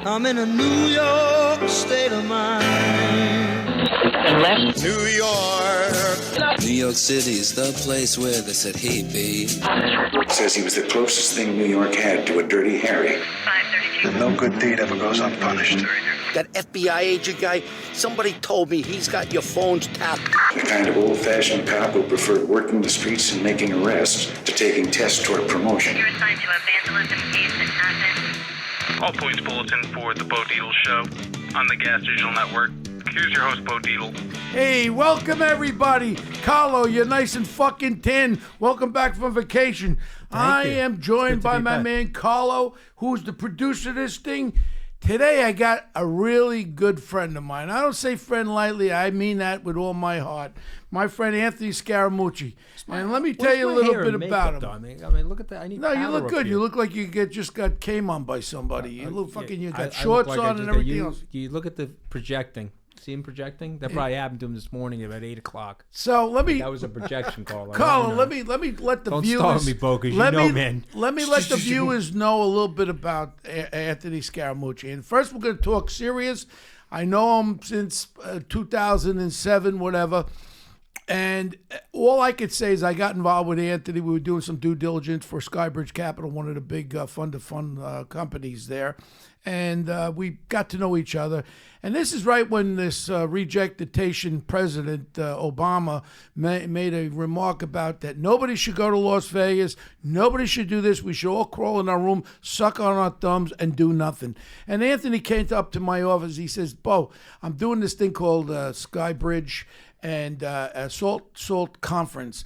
I'm in a New York state of mind. And left. New York. New York City is the place where they said, hey, babe. Says he was the closest thing New York had to a Dirty Harry. 532. And no good deed ever goes unpunished. That FBI agent guy, somebody told me he's got your phones tapped. The kind of old-fashioned cop who preferred working the streets and making arrests to taking tests toward promotion. You're assigned to a vandalism case in Athens. All points bulletin for the Bo Dietl Show on the Gas Digital Network. Here's your host, Bo Dietl. Hey, welcome everybody. Carlo, you're nice and fucking tin. Welcome back from vacation. I am joined by my man Carlo, who's the producer of this thing. Today I got a really good friend of mine. I don't say friend lightly. I mean that with all my heart. My friend Anthony Scaramucci. And let me tell you a little bit about him. I mean, look at that. I need No, you powder look up good. here. You look like you just got came on by somebody. You look fucking. You got I look shorts like I on just and got everything else. You look at the projecting. See him projecting? That probably happened to him this morning about 8 o'clock. So let me. That was a projection call. Carlo, let me let the Don't viewers. start me, Bo, 'cause you know, man. Let me let the viewers know a little bit about Anthony Scaramucci. And first, we're going to talk serious. I know him since 2007, whatever. And all I could say is I got involved with Anthony. We were doing some due diligence for Skybridge Capital, one of the big fund-to-fund companies there. And we got to know each other. And this is right when this rejectation president, Obama, made a remark about that nobody should go to Las Vegas. Nobody should do this. We should all crawl in our room, suck on our thumbs, and do nothing. And Anthony came up to my office. He says, Bo, I'm doing this thing called Skybridge and a Salt Conference.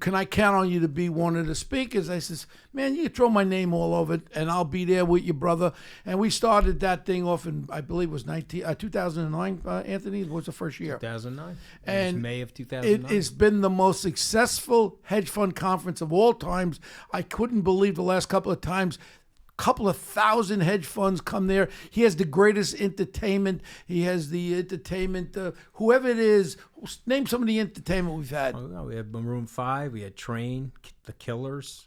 Can I count on you to be one of the speakers? I says, man, you can throw my name all over it, and I'll be there with you, brother. And we started that thing off in, I believe it was 2009, Anthony, was the first year. 2009. And it was May of 2009. It has been the most successful hedge fund conference of all times. I couldn't believe the last couple of times. Couple of thousand hedge funds come there. He has the greatest entertainment. He has the entertainment. Whoever it is, name some of the entertainment we've had. Oh, no, we had Maroon 5. We had Train, The Killers.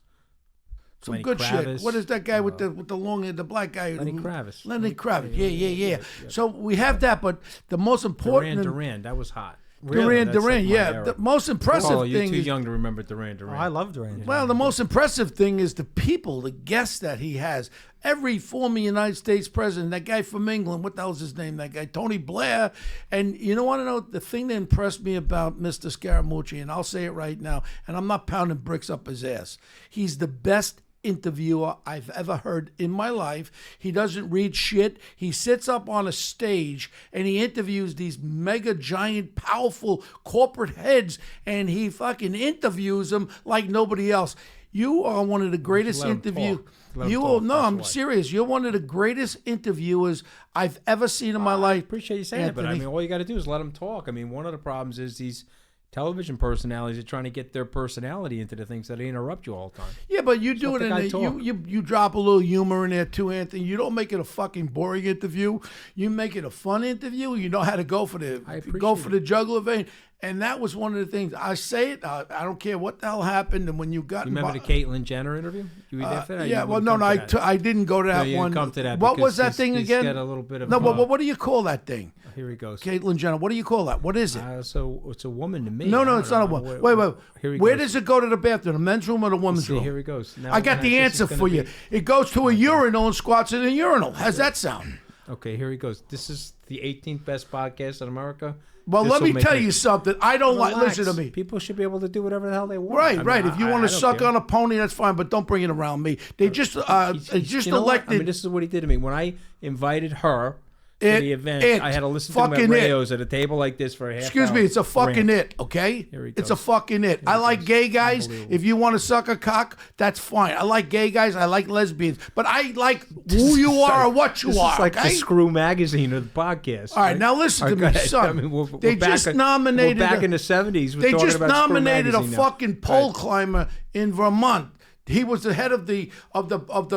Some Lenny good Kravitz. shit. What is that guy with the long hair, the black guy? Lenny Kravitz. Lenny Kravitz. Yeah. So we have that, but the most important. Duran, that was hot. Duran, That's like my yeah. era. The most impressive Paul, thing you're too is, young to remember Duran. Oh, I love Duran. well, the most impressive thing is the people, the guests that he has. Every former United States president, that guy from England, what the hell's his name, that guy, Tony Blair. And you want to know the thing that impressed me about Mr. Scaramucci, and I'll say it right now, and I'm not pounding bricks up his ass. He's the best interviewer I've ever heard in my life. He doesn't read shit. He sits up on a stage and he interviews these mega giant powerful corporate heads, and he fucking interviews them like nobody else. You are one of the greatest interview. I'm serious. You're one of the greatest interviewers I've ever seen in my life. I appreciate you saying it, but I mean, all you got to do is let them talk. I mean, one of the problems is these television personalities are trying to get their personality into the things that they interrupt you all the time. Yeah, but you do it in you drop a little humor in there too, Anthony. You don't make it a fucking boring interview. You make it a fun interview. You know how to go for the jugular vein. And that was one of the things. I say it. I don't care what the hell happened. And when you got, you remember the Caitlyn Jenner interview? You were there for that? Yeah. Well, no. I didn't go to that one. Come to that. What was that thing again? Got a little bit of what do you call that thing? Here he goes. Caitlyn Jenner. What do you call that? What is it? So it's a woman to me. No, it's not a woman. Wait. Where does it go to the bathroom? The men's room or the women's room? Here he goes. Now, I got the answer for you. It goes to a urinal and squats in a urinal. How's that sound? Okay, here he goes. This is the 18th best podcast in America. Well, let me tell you something. I don't like. Listen to me. People should be able to do whatever the hell they want. Right. If you want to suck on a pony, that's fine, but don't bring it around me. They just elected. I mean, this is what he did to me when I invited her to the event. I had to listen to my radios at a table like this for a half hour. Excuse me, it's a fucking it, okay? Here he goes. It's a fucking it. I like gay guys. If you want to suck a cock, that's fine. I like gay guys. I like lesbians. But I like who you are or what you are. This is like okay? the Screw magazine of the podcast. All right, now listen to me, son. I mean, they just nominated. Back in the 70s. They just nominated a now. fucking pole climber in Vermont. He was the head of the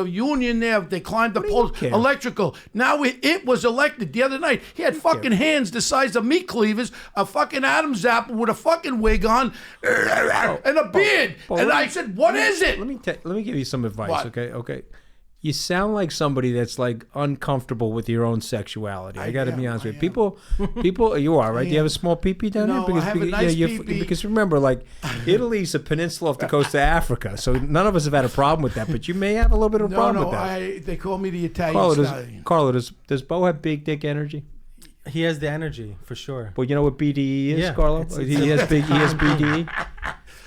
union there. They climbed the poles, electrical. Now it was elected the other night. He had fucking hands the size of meat cleavers, a fucking Adam's apple with a fucking wig on, and a beard. And I said, "What is it?" Let me give you some advice, What? okay? You sound like somebody that's like uncomfortable with your own sexuality. I got to be honest with you. People, you are right. Do you have a small pee-pee down there? No, I have a nice pee-pee. Because remember, like Italy's a peninsula off the coast of Africa, so none of us have had a problem with that. But you may have a little bit of a problem with that. They call me the Italian stallion. Carlo, does Bo have big dick energy? He has the energy for sure. But you know what BDE is, Yeah, Carlo? He has BDE.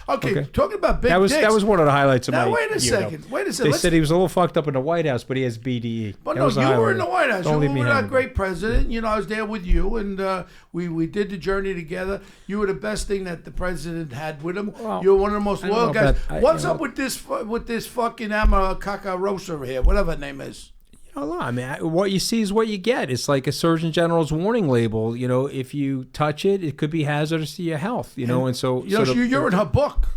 Okay, talking about big dicks. That was one of the highlights of my Now, wait a second. They said he was a little fucked up in the White House, but he has BDE. But no, you were in the White House. You were a great president. You know, I was there with you, and we did the journey together. You were the best thing that the president had with him. Well, you were one of the most loyal guys. What's up with with this fucking Emma Cacarosa here, whatever her name is? I mean, what you see is what you get. It's like a Surgeon General's warning label. You know, if you touch it, it could be hazardous to your health. You know, and so you're in her book.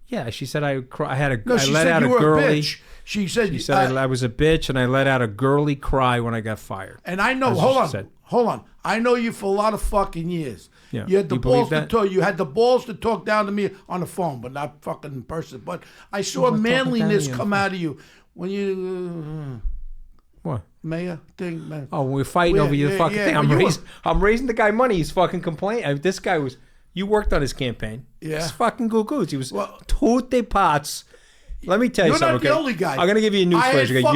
Yeah, she said I let said out you a were girly. A bitch. She said I was a bitch, and I let out a girly cry when I got fired. And I know. Hold on. I know you for a lot of fucking years. Yeah. You had the balls to talk. You had the balls to talk down to me on the phone, but not fucking in person. But I saw manliness come out of you when you. What? Mayor thing, man. Oh, when we're fighting over your fucking thing. I'm raising the guy money. He's fucking complaining. This guy was. You worked on his campaign. Yeah. He's fucking goo-goos. He was tutte pots. Let me tell you something. You're not the only guy. I'm gonna give you a newsflash. Okay?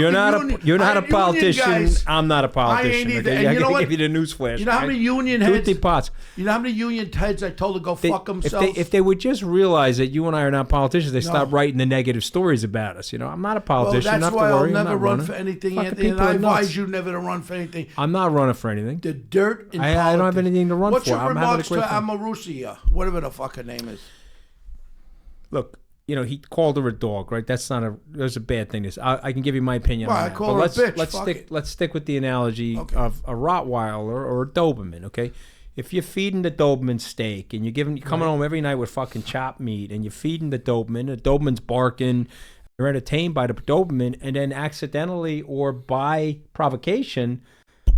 You're not a politician. I'm not a politician. I ain't either. Okay? And I'm gonna give you the newsflash. You know how many union heads? Tutte pots. You know how many union heads I told to go fuck themselves? If they would just realize that you and I are not politicians, they stop writing the negative stories about us. You know, I'm not a politician. Well, that's why I'll never run for anything, Anthony. And I advise you never to run for anything. I'm not running for anything. The dirt in politics. I don't have anything to run for. What's your remarks to Amarusia, whatever the fuck her name is? Look. You know, he called her a dog, right? That's a bad thing. I can give you my opinion on that. I call her a bitch. Let's stick with the analogy of a Rottweiler or a Doberman, okay? If you're feeding the Doberman steak and you're coming home every night with fucking chopped meat and you're feeding the Doberman's barking, you're entertained by the Doberman, and then accidentally or by provocation,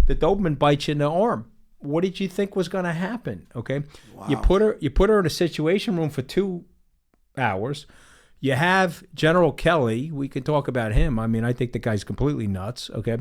the Doberman bites you in the arm. What did you think was going to happen? Okay, wow. You put her in a situation room for 2 hours. You have General Kelly. We can talk about him. I mean, I think the guy's completely nuts. Okay,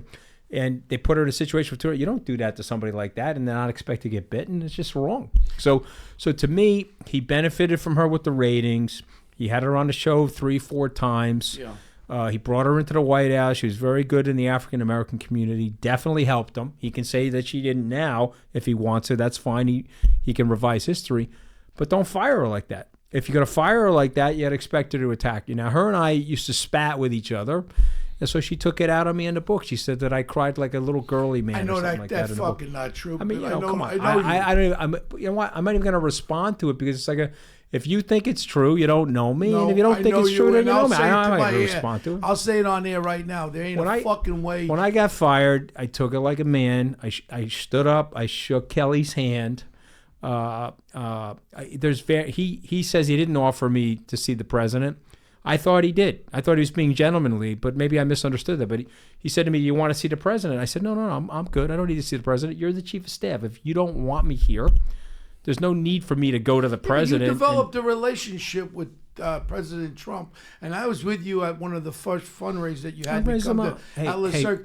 and they put her in a situation for 2 hours. You don't do that to somebody like that and then not expect to get bitten. It's just wrong. So to me, he benefited from her with the ratings. He had her on the show 3-4 times. Yeah. He brought her into the White House. She was very good in the African American community. Definitely helped him. He can say that she didn't now if he wants to. That's fine. He can revise history, but don't fire her like that. If you're going to fire her like that, you'd expect her to attack you. Now, her and I used to spat with each other, and so she took it out on me in the book. She said that I cried like a little girly man. I know or something that's like that fucking not true. I mean, come on. I you know what? I'm not even going to respond to it because it's like if you think it's true, you don't know me, and if you don't think it's true, then you know me. I'm not going to respond to it. I'll say it on air right now. There ain't a fucking way. When I got fired, I took it like a man. I stood up. I shook Kelly's hand. He says he didn't offer me to see the president. I thought he did. I thought he was being gentlemanly, but maybe I misunderstood that. But he said to me, "You want to see the president?" I said, "No, I'm good. I don't need to see the president. You're the chief of staff. If you don't want me here, there's no need for me to go to the president." You developed a relationship with President Trump, and I was with you at one of the first fundraisers that you had to come to.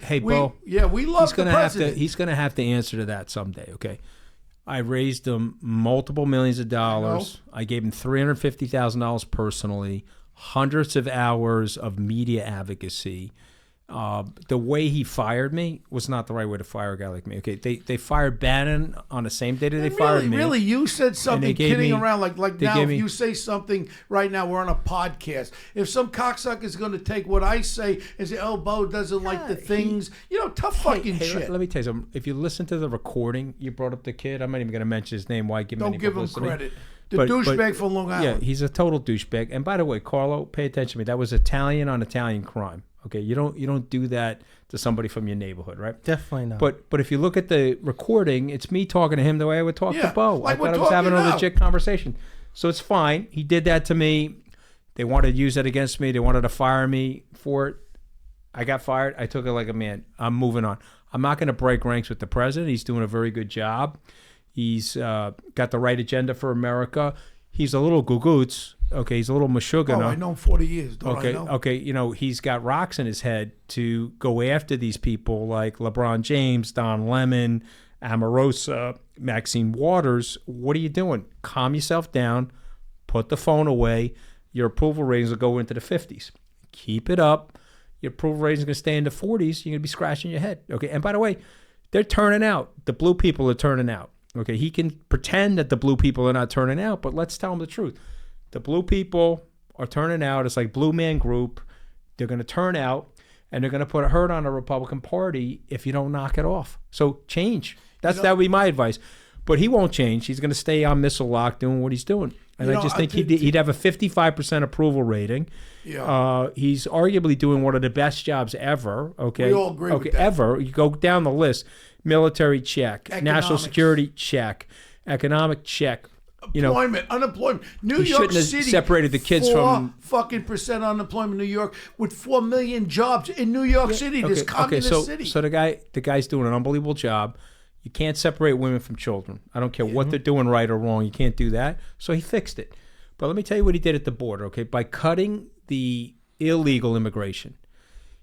Hey, Bo. Yeah, we love the president. He's going to have to answer to that someday, okay? I raised him multiple millions of dollars. I gave him $350,000 personally, hundreds of hours of media advocacy. The way he fired me was not the right way to fire a guy like me. Okay, they fired Bannon on the same day that they fired me. Really, you said something kidding around like now. If you say something right now, we're on a podcast. If some cocksucker is going to take what I say and say, "Oh, Bo doesn't like the things," tough fucking shit. Let me tell you something. If you listen to the recording, you brought up the kid. I'm not even going to mention his name. Why give him any publicity? Don't give him credit. The douchebag from Long Island. Yeah, he's a total douchebag. And by the way, Carlo, pay attention to me. That was Italian on Italian crime. Okay, you don't do that to somebody from your neighborhood, right? Definitely not. But if you look at the recording, it's me talking to him the way I would talk to Bo. Like I thought I was having a legit conversation. So it's fine. He did that to me. They wanted to use that against me. They wanted to fire me for it. I got fired. I took it like a man. I'm moving on. I'm not going to break ranks with the president. He's doing a very good job. He's got the right agenda for America. He's a little gugoots. Okay, he's a little mashugana. Oh, I know him 40 years. Don't okay, I know? okay. You know, he's got rocks in his head to go after these people like LeBron James, Don Lemon, Omarosa, Maxine Waters. What are you doing? Calm yourself down. Put the phone away. Your approval ratings will go into the 50s. Keep it up. Your approval ratings are going to stay in the 40s. You're going to be scratching your head. Okay, and by the way, they're turning out. The blue people are turning out. Okay, he can pretend that the blue people are not turning out, but let's tell him the truth. The blue people are turning out. It's like Blue Man Group. They're going to turn out, and they're going to put a hurt on the Republican Party if you don't knock it off. So change. That would be my advice. But he won't change. He's going to stay on missile lock doing what he's doing. And I just think he'd have a 55% approval rating. Yeah. He's arguably doing one of the best jobs ever. Okay. We all agree with that. Ever. You go down the list. Military check. Economics. National security check. Economic check. Unemployment. New York shouldn't have City separated the kids from fucking percent unemployment. New York with 4 million jobs in New York City. This communist city. So the guy's doing an unbelievable job. You can't separate women from children. I don't care what they're doing right or wrong. You can't do that. So he fixed it. But let me tell you what he did at the border. Okay, by cutting the illegal immigration,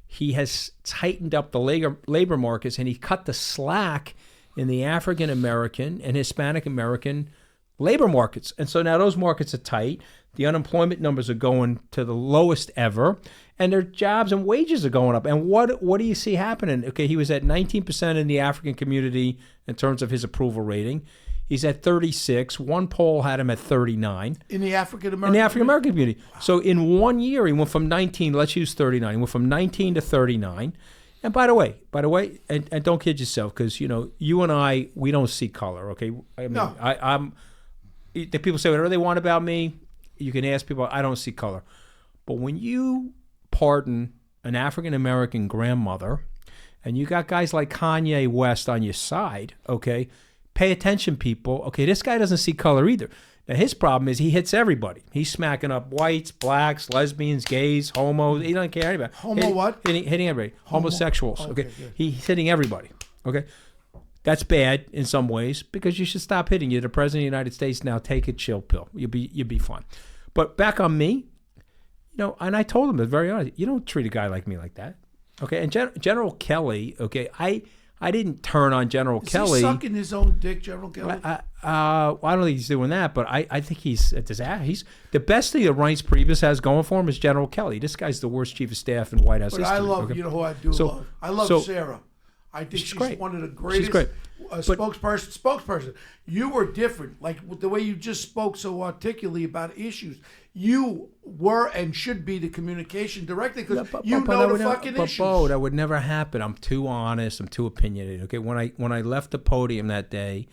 he has tightened up the labor markets, and he cut the slack in the African American and Hispanic American labor markets. And so now those markets are tight. The unemployment numbers are going to the lowest ever, and their jobs and wages are going up. And what do you see happening? Okay, he was at 19% in the African community in terms of his approval rating. He's at 36. One poll had him at 39. In the African American? In the African American community. Wow. So in 1 year, he went from 19, let's use 39. He went from 19 to 39. And by the way, and don't kid yourself, because, you know, you and I, we don't see color, okay? I mean, no. The people say whatever they want about me. You can ask people, I don't see color. But when you pardon an African-American grandmother and you got guys like Kanye West on your side, okay, pay attention, people. Okay, this guy doesn't see color either. Now, his problem is he hits everybody. He's smacking up whites, blacks, lesbians, gays, homos. He doesn't care anybody. Hitting everybody. Homosexuals. Okay, he's hitting everybody. Okay. That's bad in some ways because you should stop hitting. You're the president of the United States now. Take a chill pill. You'll be fine. But back on me, you know, and I told him, it's very honest, you don't treat a guy like me like that. Okay, and General Kelly, okay, I didn't turn on General Kelly. Is he sucking his own dick, General Kelly? I don't think he's doing that, but I think he's a disaster. He's the best thing that Reince Priebus has going for him is General Kelly. This guy's the worst chief of staff in White House history. I love, you know who I do love? I love Sarah. I think she's great. One of the greatest spokesperson. You were different. Like the way you just spoke so articulately about issues. You were and should be the communication director because you know the fucking issues. But that would never happen. I'm too honest. I'm too opinionated. Okay, when I left the podium that day,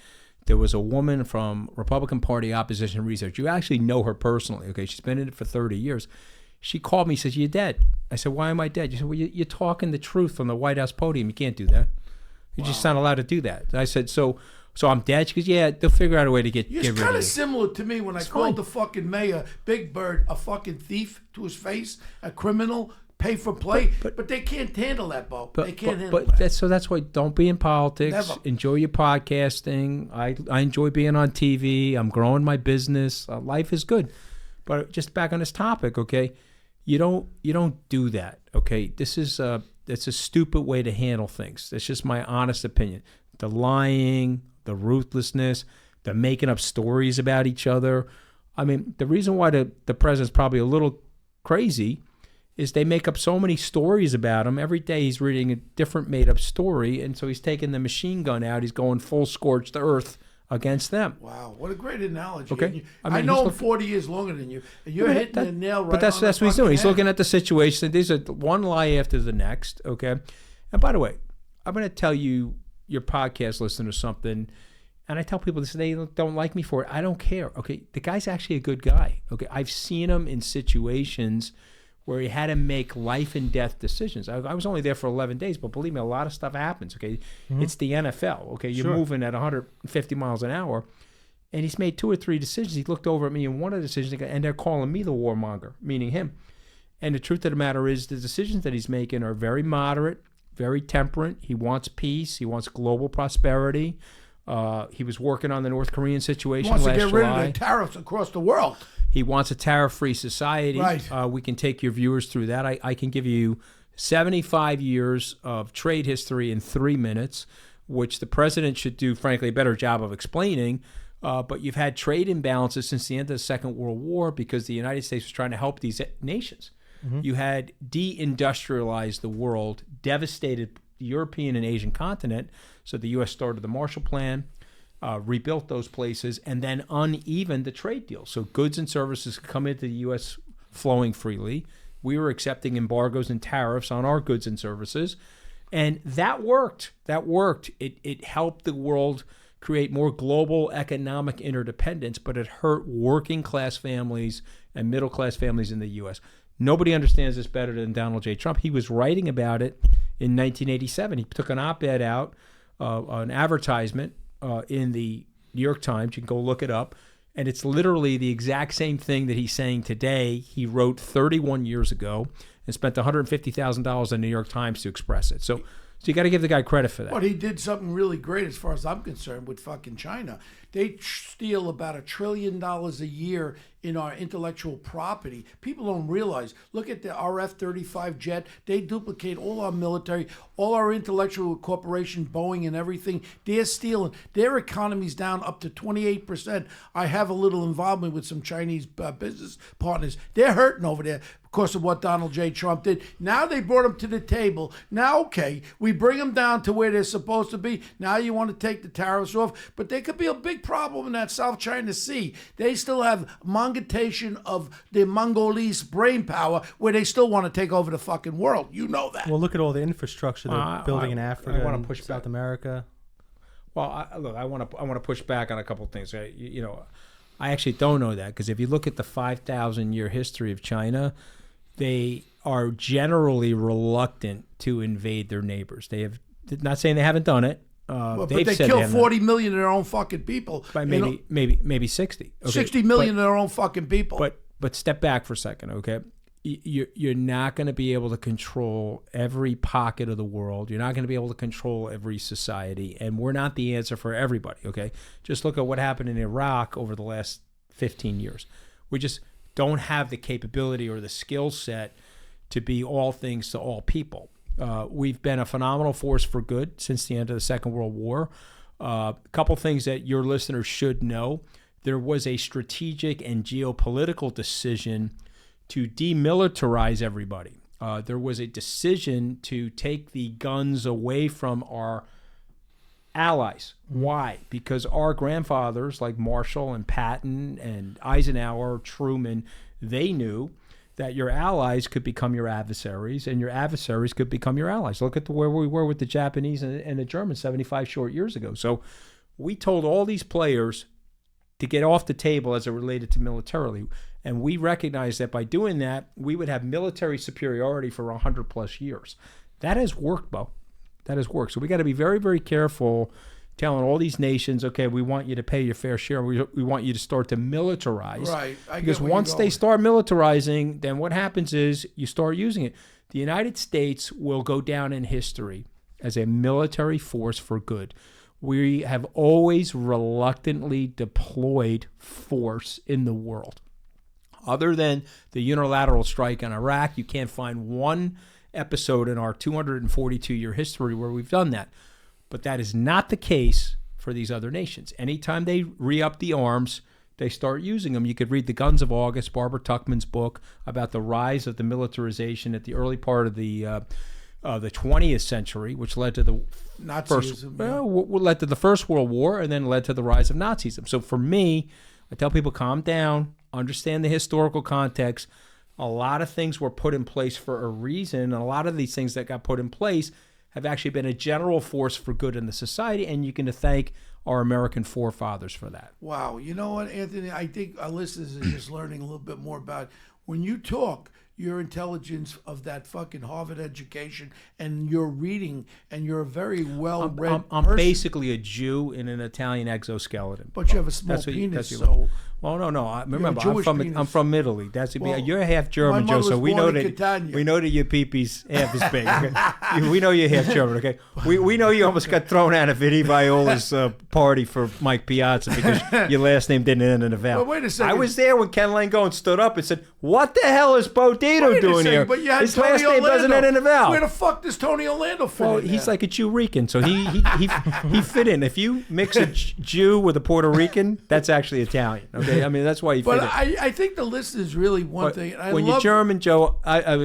there was a woman from Republican Party Opposition Research. You actually know her personally. Okay, she's been in it for 30 years. She called me and says, "You're dead." I said, "Why am I dead?" She said, "Well, you're talking the truth from the White House podium. You can't do that. You're just not allowed to do that." And I said, so I'm dead? She goes, "Yeah, they'll figure out a way to get rid of you." It's kind of similar to me when I called the fucking mayor, Big Bird, a fucking thief to his face, a criminal, pay for play. But they can't handle that, Bo. They can't handle that. That's why don't be in politics. Never. Enjoy your podcasting. I enjoy being on TV. I'm growing my business. Life is good. But just back on this topic, okay? You don't do that, okay? It's a stupid way to handle things. That's just my honest opinion. The lying, the ruthlessness, the making up stories about each other. I mean, the reason why the president's probably a little crazy is they make up so many stories about him. Every day he's reading a different made-up story, and so he's taking the machine gun out. He's going full scorched earth against them. Wow, what a great analogy. Okay. I know him 40 years longer than you, and you're hitting the nail right on. But that's what he's doing. He's looking at the situation. These are one lie after the next, okay? And by the way, I'm going to tell you, your podcast listeners, something, and I tell people this, they don't like me for it. I don't care, okay? The guy's actually a good guy, okay? I've seen him in situations where he had to make life and death decisions. I was only there for 11 days, but believe me, a lot of stuff happens, okay? Mm-hmm. It's the NFL, okay? You're moving at 150 miles an hour, and he's made 2 or 3 decisions. He looked over at me in one of the decisions, and they're calling me the warmonger, meaning him. And the truth of the matter is the decisions that he's making are very moderate, very temperate. He wants peace. He wants global prosperity. He was working on the North Korean situation He wants to last get rid July. of the tariffs across the world. He wants a tariff-free society. Right. We can take your viewers through that. I can give you 75 years of trade history in 3 minutes, which the president should do, frankly, a better job of explaining. But you've had trade imbalances since the end of the Second World War because the United States was trying to help these nations. Mm-hmm. You had deindustrialized the world, devastated the European and Asian continent. So the U.S. started the Marshall Plan, rebuilt those places, and then unevened the trade deal. So goods and services could come into the U.S. flowing freely. We were accepting embargoes and tariffs on our goods and services. And that worked. That worked. It helped the world create more global economic interdependence, but it hurt working class families and middle class families in the U.S. Nobody understands this better than Donald J. Trump. He was writing about it in 1987. He took an op-ed out, an advertisement in the New York Times. You can go look it up. And it's literally the exact same thing that he's saying today. He wrote 31 years ago and spent $150,000 in the New York Times to express it. So you got to give the guy credit for that. But he did something really great as far as I'm concerned with fucking China. They steal about $1 trillion a year in our intellectual property. People don't realize. Look at the RF-35 jet. They duplicate all our military, all our intellectual corporation, Boeing and everything. They're stealing. Their economy's down up to 28%. I have a little involvement with some Chinese business partners. They're hurting over there because of what Donald J. Trump did. Now they brought them to the table. Now, okay, we bring them down to where they're supposed to be. Now you want to take the tariffs off. But there could be a big problem in that South China Sea. They still have monetization of the Mongolese brain power where they still want to take over the fucking world. You know that. Well, look at all the infrastructure they're building in Africa. I want to push South back. America. Well, I want to push back on a couple of things. I actually don't know that because if you look at the 5,000-year history of China, they are generally reluctant to invade their neighbors. They have, not saying they haven't done it. But they kill 40 million of their own fucking people. By maybe 60. Okay. 60 million of their own fucking people. But step back for a second, okay? You're not going to be able to control every pocket of the world. You're not going to be able to control every society. And we're not the answer for everybody, okay? Just look at what happened in Iraq over the last 15 years. We just don't have the capability or the skill set to be all things to all people. We've been a phenomenal force for good since the end of the Second World War. A couple things that your listeners should know. There was a strategic and geopolitical decision to demilitarize everybody. There was a decision to take the guns away from our allies. Why? Because our grandfathers like Marshall and Patton and Eisenhower, Truman, they knew that your allies could become your adversaries and your adversaries could become your allies. Look at where we were with the Japanese and the Germans 75 short years ago. So we told all these players to get off the table as it related to militarily. And we recognized that by doing that, we would have military superiority for 100 plus years. That has worked, Bo. That has worked. So we got to be very, very careful telling all these nations, okay, we want you to pay your fair share. We want you to start to militarize. Right. Because once they start militarizing, then what happens is you start using it. The United States will go down in history as a military force for good. We have always reluctantly deployed force in the world. Other than the unilateral strike on Iraq, you can't find one episode in our 242-year history where we've done that. But that is not the case for these other nations. Anytime they re-up the arms, they start using them. You could read The Guns of August, Barbara Tuchman's book about the rise of the militarization at the early part of the 20th century, which led to the led to the First World War and then led to the rise of Nazism. So for me, I tell people, calm down, understand the historical context. A lot of things were put in place for a reason, and a lot of these things that got put in place have actually been a general force for good in the society, and you can thank our American forefathers for that. Wow. You know what, Anthony? I think our listeners are just learning a little bit more about when you talk, your intelligence of that fucking Harvard education and your reading, and you're a very well-read I'm person. basically a Jew in an Italian exoskeleton. But you have a small penis, what- so... Well, no. Remember, Jewish I'm penis. from Italy. Well, you're half German, my mother Joe. So was we know born in that Catania. we know that your pee-pee's half as big. Okay? We know you're half German. Okay, we know you almost got thrown out of Vidi Viola's party for Mike Piazza because your last name didn't end in a vowel. Well, wait a second. I was there when Ken Langone stood up and said, "What the hell is Bo Dito doing here? But you had His Tony last name Orlando. doesn't end in a vowel." Where the fuck does Tony Orlando fit Well, in he's there? like a Jew Rican, so he fit in. If you mix a Jew with a Puerto Rican, that's actually Italian. Okay, I mean that's why you fit But in. I think the listeners really one thing. And I When love, you're German, Joe,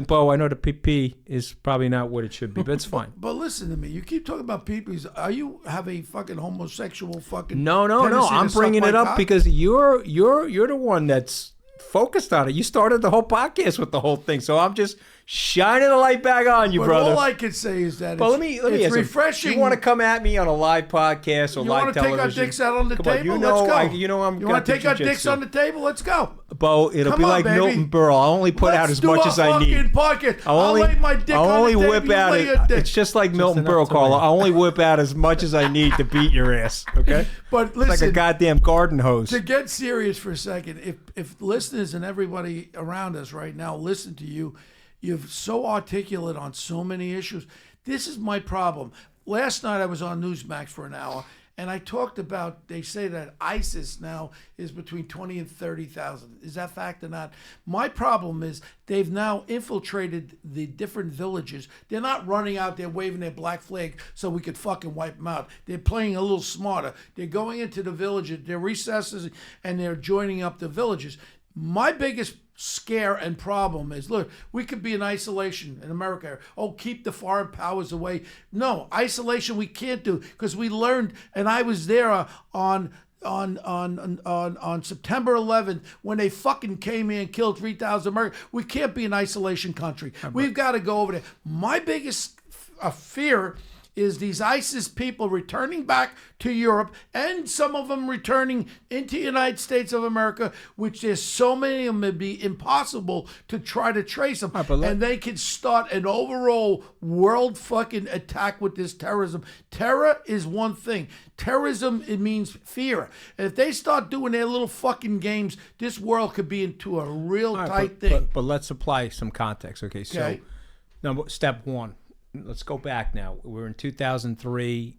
Bo, I know the PP is probably not what it should be, but it's fine. But listen to me. You keep talking about peepees. Are you have a fucking homosexual fucking? No. tendency to I'm suck bringing my it up cock? because you're the one that's focused on it. You started the whole podcast with the whole thing, so I'm just shining the light back on you, But brother. all I can say is that But it's, let me it's ask you, refreshing. You want to come at me on a live podcast or You live want to television? take our dicks out on the Come on, table? you know, Let's go. I'm. You want to got take our the dicks jiu-jitsu. on the table? Let's go. Bo, it'll Come be on, like baby. Milton Berle. I'll only put out Let's as do much a as I need. fucking podcast. I'll lay my dick I'll on only the table. whip You out lay it. your dick. It's just like Milton enough Berle, to Carl. win. I'll only whip out as much as I need to beat your ass. Okay? But It's like a listen, goddamn garden hose. to get serious for a second, if listeners and everybody around us right now listen to you, you're so articulate on so many issues. This is my problem. Last night I was on Newsmax for an hour, and I talked about, they say that ISIS now is between 20 and 30,000. Is that fact or not? My problem is they've now infiltrated the different villages. They're not running out there waving their black flag so we could fucking wipe them out. They're playing a little smarter. They're going into the villages, they're recesses, and they're joining up the villages. My biggest scare and problem is, look, we could be in isolation in America. Oh, keep the foreign powers away. No, isolation we can't do, because we learned, and I was there on September 11th when they fucking came in and killed 3,000 Americans. We can't be an isolation country. We've got to go over there. My biggest fear is these ISIS people returning back to Europe, and some of them returning into the United States of America, which there's so many of them, it'd be impossible to try to trace them. And they could start an overall world fucking attack with this terrorism. Terror is one thing. Terrorism, it means fear. And if they start doing their little fucking games, this world could be into a real tight thing. But let's apply some context. Okay, so number step one. Let's go back now. We're in 2003.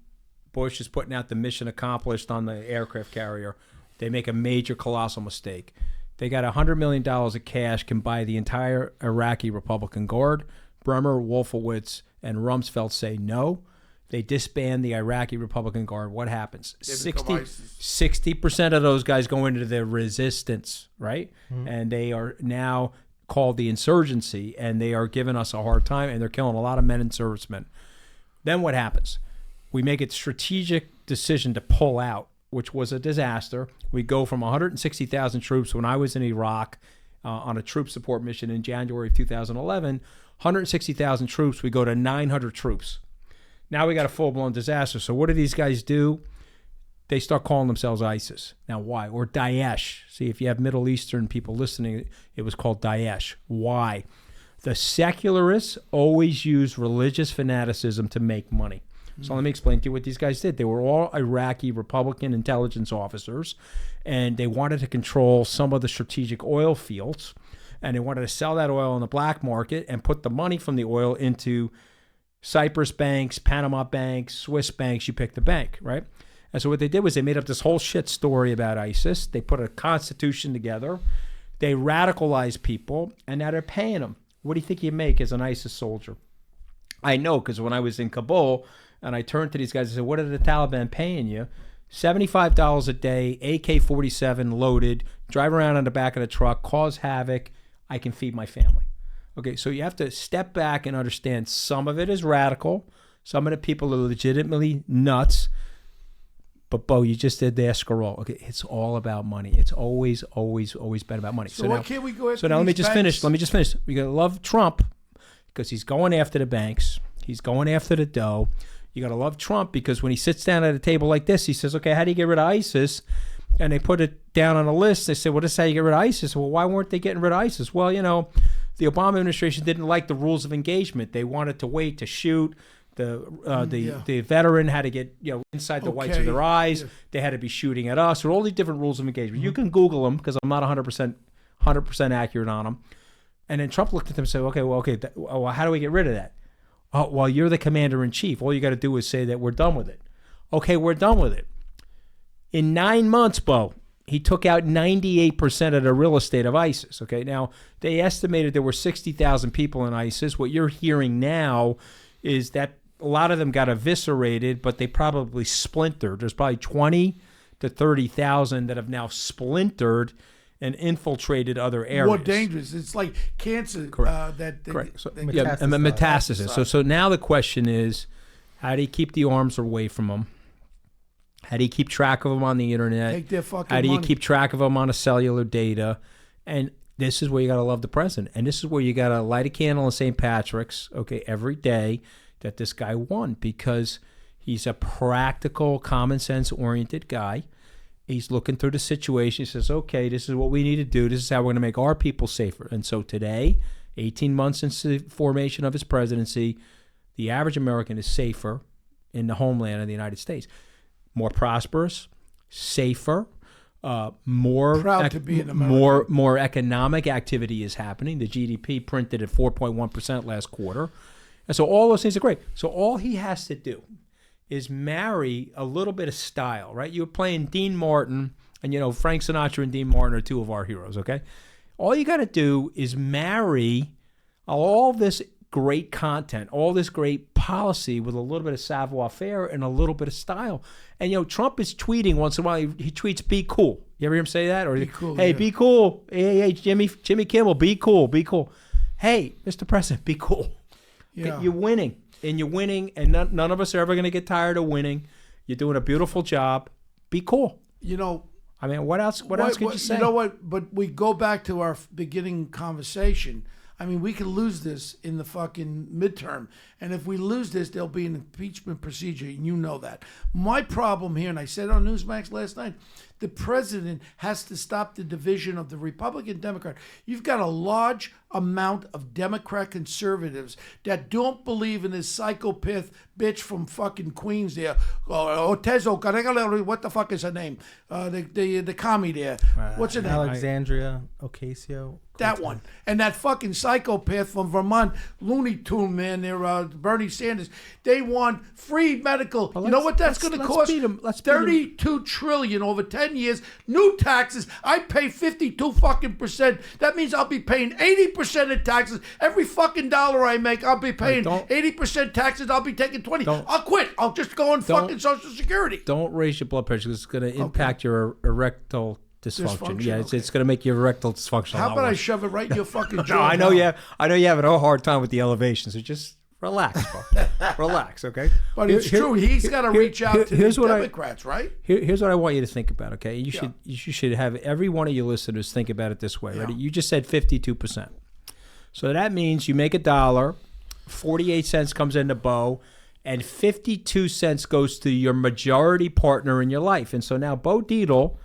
Bush is putting out the mission accomplished on the aircraft carrier. They make a major, colossal mistake. They got $100 million of cash, can buy the entire Iraqi Republican Guard. Bremer, Wolfowitz, and Rumsfeld say no. They disband the Iraqi Republican Guard. What happens? 60% of those guys go into the resistance, right? Mm-hmm. And they are now called the insurgency, and they are giving us a hard time, and they're killing a lot of men and servicemen. Then what happens? We make a strategic decision to pull out, which was a disaster. We go from 160,000 troops when I was in Iraq on a troop support mission in January of 2011, 160,000 troops, we go to 900 troops. Now we got a full-blown disaster. So what do these guys do? They start calling themselves ISIS. Now, why? Or Daesh. See, if you have Middle Eastern people listening, it was called Daesh. Why? The secularists always use religious fanaticism to make money. So let me explain to you what these guys did. They were all Iraqi Republican intelligence officers, and they wanted to control some of the strategic oil fields, and they wanted to sell that oil on the black market and put the money from the oil into Cyprus banks, Panama banks, Swiss banks. You pick the bank, right? And so what they did was they made up this whole shit story about ISIS. They put a constitution together. They radicalized people, and now they're paying them. What do you think you make as an ISIS soldier? I know, because when I was in Kabul, and I turned to these guys and said, what are the Taliban paying you? $75 a day, AK-47 loaded, drive around on the back of the truck, cause havoc. I can feed my family. Okay, so you have to step back and understand some of it is radical. Some of the people are legitimately nuts. But, Bo, you just did the escarole. Okay, it's all about money. It's always been about money. So why can't we go after So now let me these just banks? finish. We got to love Trump because he's going after the banks. He's going after the dough. You got to love Trump because when he sits down at a table like this, he says, okay, how do you get rid of ISIS? And they put it down on a list. They say, well, this is how you get rid of ISIS. Well, why weren't they getting rid of ISIS? Well, you know, the Obama administration didn't like the rules of engagement. They wanted to wait to shoot. The veteran had to get inside the whites of their eyes. Yeah. They had to be shooting at us, or all these different rules of engagement. You can Google them because I'm not 100% accurate on them. And then Trump looked at them and said, well, how do we get rid of that? Oh, well, you're the commander in chief. All you got to do is say that we're done with it. Okay, we're done with it. In 9 months, Bo, he took out 98% of the real estate of ISIS. Okay, now they estimated there were 60,000 people in ISIS. What you're hearing now is that a lot of them got eviscerated, but they probably splintered. There's probably 20 to 30,000 that have now splintered and infiltrated other areas. More dangerous. It's like cancer. Correct. Metastasis. So now the question is, how do you keep the arms away from them? How do you keep track of them on the internet? Take their fucking How do you money. keep track of them on a cellular data? And this is where you got to love the president. And this is where you got to light a candle in St. Patrick's, every day that this guy won, because he's a practical, common sense oriented guy. He's looking through the situation. He says, okay, this is what we need to do. This is how we're going to make our people safer. And so today, 18 months since the formation of his presidency, the average American is safer in the homeland of the United States. More prosperous, safer, more proud to be an American. More economic activity is happening. The GDP printed at 4.1% last quarter. And so all those things are great. So all he has to do is marry a little bit of style, right? You were playing Dean Martin, and Frank Sinatra and Dean Martin are two of our heroes, okay? All you got to do is marry all this great content, all this great policy with a little bit of savoir-faire and a little bit of style. And, Trump is tweeting once in a while. He tweets, be cool. You ever hear him say that? Or, be cool, hey, be cool. Hey, Jimmy Kimmel, be cool, be cool. Hey, Mr. President, be cool. Yeah. You're winning. And you're winning, and none of us are ever going to get tired of winning. You're doing a beautiful job. Be cool. I mean, what else could you say? You know what? But we go back to our beginning conversation. I mean, we could lose this in the fucking midterm. And if we lose this, there'll be an impeachment procedure, and you know that. My problem here, and I said on Newsmax last night, the president has to stop the division of the Republican Democrat. You've got a large amount of Democrat conservatives that don't believe in this psychopath bitch from fucking Queens there, Otezo, what the fuck is her name? The commie there. What's her name? Alexandria Ocasio. That one. And that fucking psychopath from Vermont, Looney Tune, man, they're Bernie Sanders. They want free medical. You know what that's going to cost? $32 trillion over 10 years. New taxes. I pay 52 fucking percent. That means I'll be paying 80% in taxes. Every fucking dollar I make, I'll be paying 80% taxes. I'll be taking 20. I'll quit. I'll just go on fucking Social Security. Don't raise your blood pressure. It's going to impact your erectile dysfunction. Yeah, it's going to make your erectile dysfunction. How about I shove it right in your fucking jaw? No, I know you have a hard time with the elevation, so just relax, bro. Relax, okay? But it's true. He's got to reach out to the Democrats, right? Here's what I want you to think about, okay? You should have every one of your listeners think about it this way, right? You just said 52%. So that means you make $1, 48 cents comes into Bo, and 52 cents goes to your majority partner in your life. And so now Bo Dietl,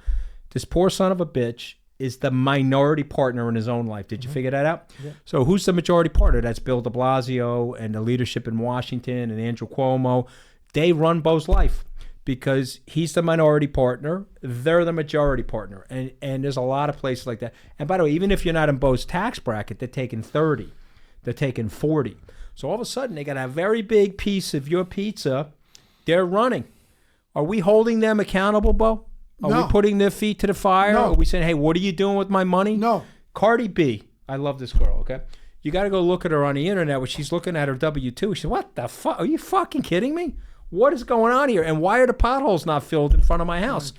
this poor son of a bitch, is the minority partner in his own life. Did you figure that out? Yeah. So who's the majority partner? That's Bill de Blasio and the leadership in Washington and Andrew Cuomo. They run Bo's life because he's the minority partner. They're the majority partner. And there's a lot of places like that. And by the way, even if you're not in Bo's tax bracket, they're taking 30. They're taking 40. So all of a sudden, they got a very big piece of your pizza. They're running. Are we holding them accountable, Bo? Are we putting their feet to the fire? No. Are we saying, hey, what are you doing with my money? No. Cardi B. I love this girl, okay? You got to go look at her on the internet when she's looking at her W-2. She said, what the fuck? Are you fucking kidding me? What is going on here? And why are the potholes not filled in front of my house?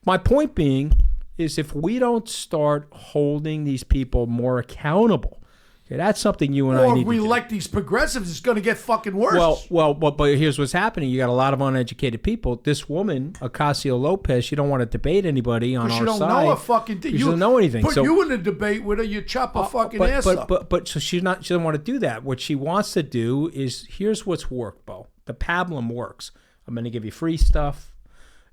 My point being is if we don't start holding these people more accountable, okay, that's something you and I need to do. Or if we elect these progressives, it's going to get fucking worse. But here's what's happening. You got a lot of uneducated people. This woman, Ocasio-Lopez, she don't want to debate anybody on our side. You don't know a fucking thing. You don't know anything. Put you in a debate with her, you chop a fucking ass up. But so she doesn't want to do that. What she wants to do is, here's what's worked, Bo. The pablum works. I'm going to give you free stuff.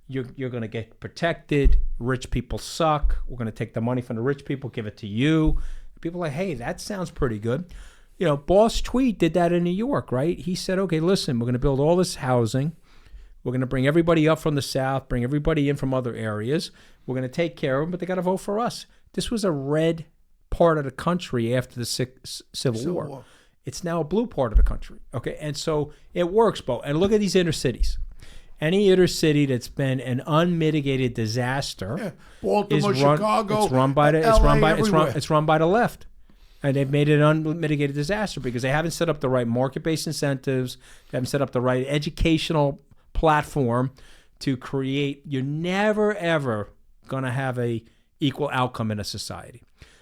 You're going to get protected. Rich people suck. We're going to take the money from the rich people, give it to you. People are like, hey, that sounds pretty good. You know, Boss Tweed did that in New York, right? He said, okay, listen, we're going to build all this housing. We're going to bring everybody up from the South, bring everybody in from other areas. We're going to take care of them, but they got to vote for us. This was a red part of the country after the Civil War. It's now a blue part of the country, okay? And so it works, Bo. And look at these inner cities. Any inner city that's been an unmitigated disaster, Baltimore, Chicago, it's run by the left. And they've made it an unmitigated disaster because they haven't set up the right market-based incentives. They haven't set up the right educational platform to create. You're never, ever going to have a equal outcome in a society.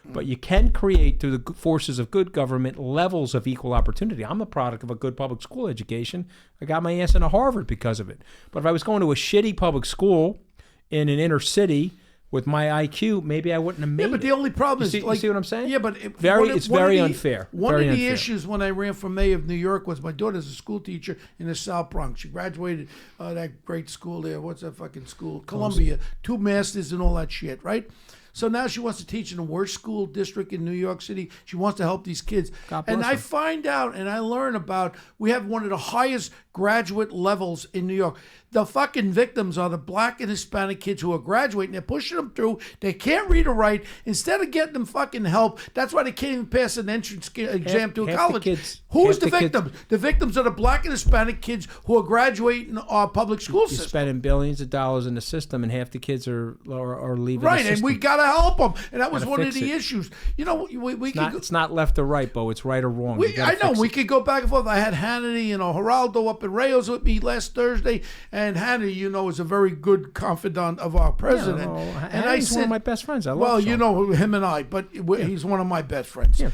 But you can create, through the forces of good government, levels of equal opportunity. I'm a product of a good public school education. I got my ass into Harvard because of it. But if I was going to a shitty public school in an inner city with my IQ, maybe I wouldn't have made it. Yeah, but the only problem is... You see what I'm saying? Yeah, but... It's very unfair. One of the issues when I ran for mayor of New York was my daughter's a school teacher in the South Bronx. She graduated that great school there. What's that fucking school? Columbia. 2 masters and all that shit, right? So now she wants to teach in the worst school district in New York City. She wants to help these kids. And I find out and I learn about, we have one of the highest graduate levels in New York. The fucking victims are the black and Hispanic kids who are graduating. They're pushing them through. They can't read or write. Instead of getting them fucking help, that's why they can't even pass an entrance exam to a college. Who's the victims? The victims are the black and Hispanic kids who are graduating our public school system. You're spending billions of dollars in the system, and half the kids are leaving the system. And we got to help them. And that was one of the issues. You know, it's not left or right, Bo. It's right or wrong. I know. We could go back and forth. I had Hannity and Geraldo up in Rayos with me last Thursday. And Hannity, you know, is a very good confidant of our president. Yeah, and I said, one of my best friends. I love Well, Sean. you know him and I, but he's one of my best friends. Yeah.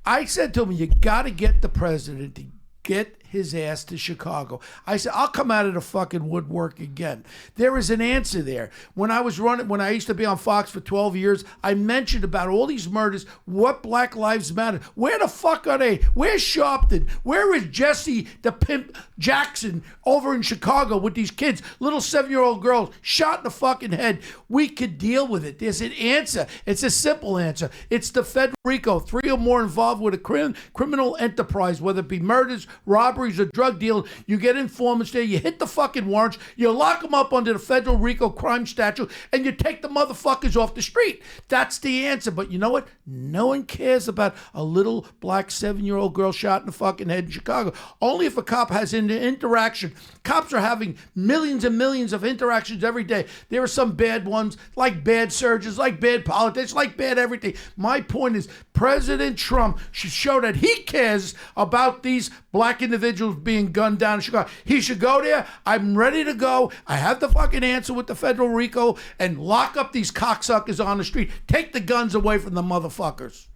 I said to him, you got to get the president to get his ass to Chicago. I said, I'll come out of the fucking woodwork again. There is an answer there. When I used to be on Fox for 12 years, I mentioned about all these murders, what Black Lives Matter. Where the fuck are they? Where's Sharpton? Where is Jesse the Pimp Jackson over in Chicago with these kids, little 7-year-old girls shot in the fucking head? We could deal with it. There's an answer. It's a simple answer. It's the Federico, 3 or more involved with a criminal enterprise, whether it be murders, robberies, or drug deal. You get informants there, you hit the fucking warrants, you lock them up under the federal RICO crime statute, and you take the motherfuckers off the street. That's the answer. But you know what? No one cares about a little black 7-year-old girl shot in the fucking head in Chicago. Only if a cop has an interaction. Cops are having millions and millions of interactions every day. There are some bad ones, like bad surgeons, like bad politics, like bad everything. My point is, President Trump should show that he cares about these black individuals being gunned down in Chicago. He should go there. I'm ready to go. I have the fucking answer with the federal RICO, and lock up these cocksuckers on the street. Take the guns away from the motherfuckers.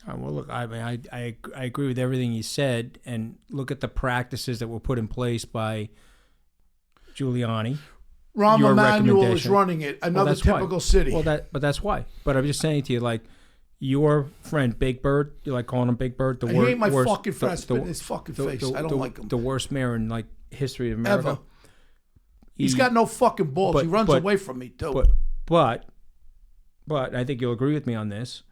Well, look, I mean, I agree with everything you said, and look at the practices that were put in place by Giuliani. Rahm Emanuel is running it. Another typical city. But that's why. But I'm just saying to you, like, your friend Big Bird, you like calling him Big Bird? He ain't my fucking friend. Spit in his fucking face. I don't like him. The worst mayor in like history of America. Ever. He's got no fucking balls. He runs away from me too. But I think you'll agree with me on this.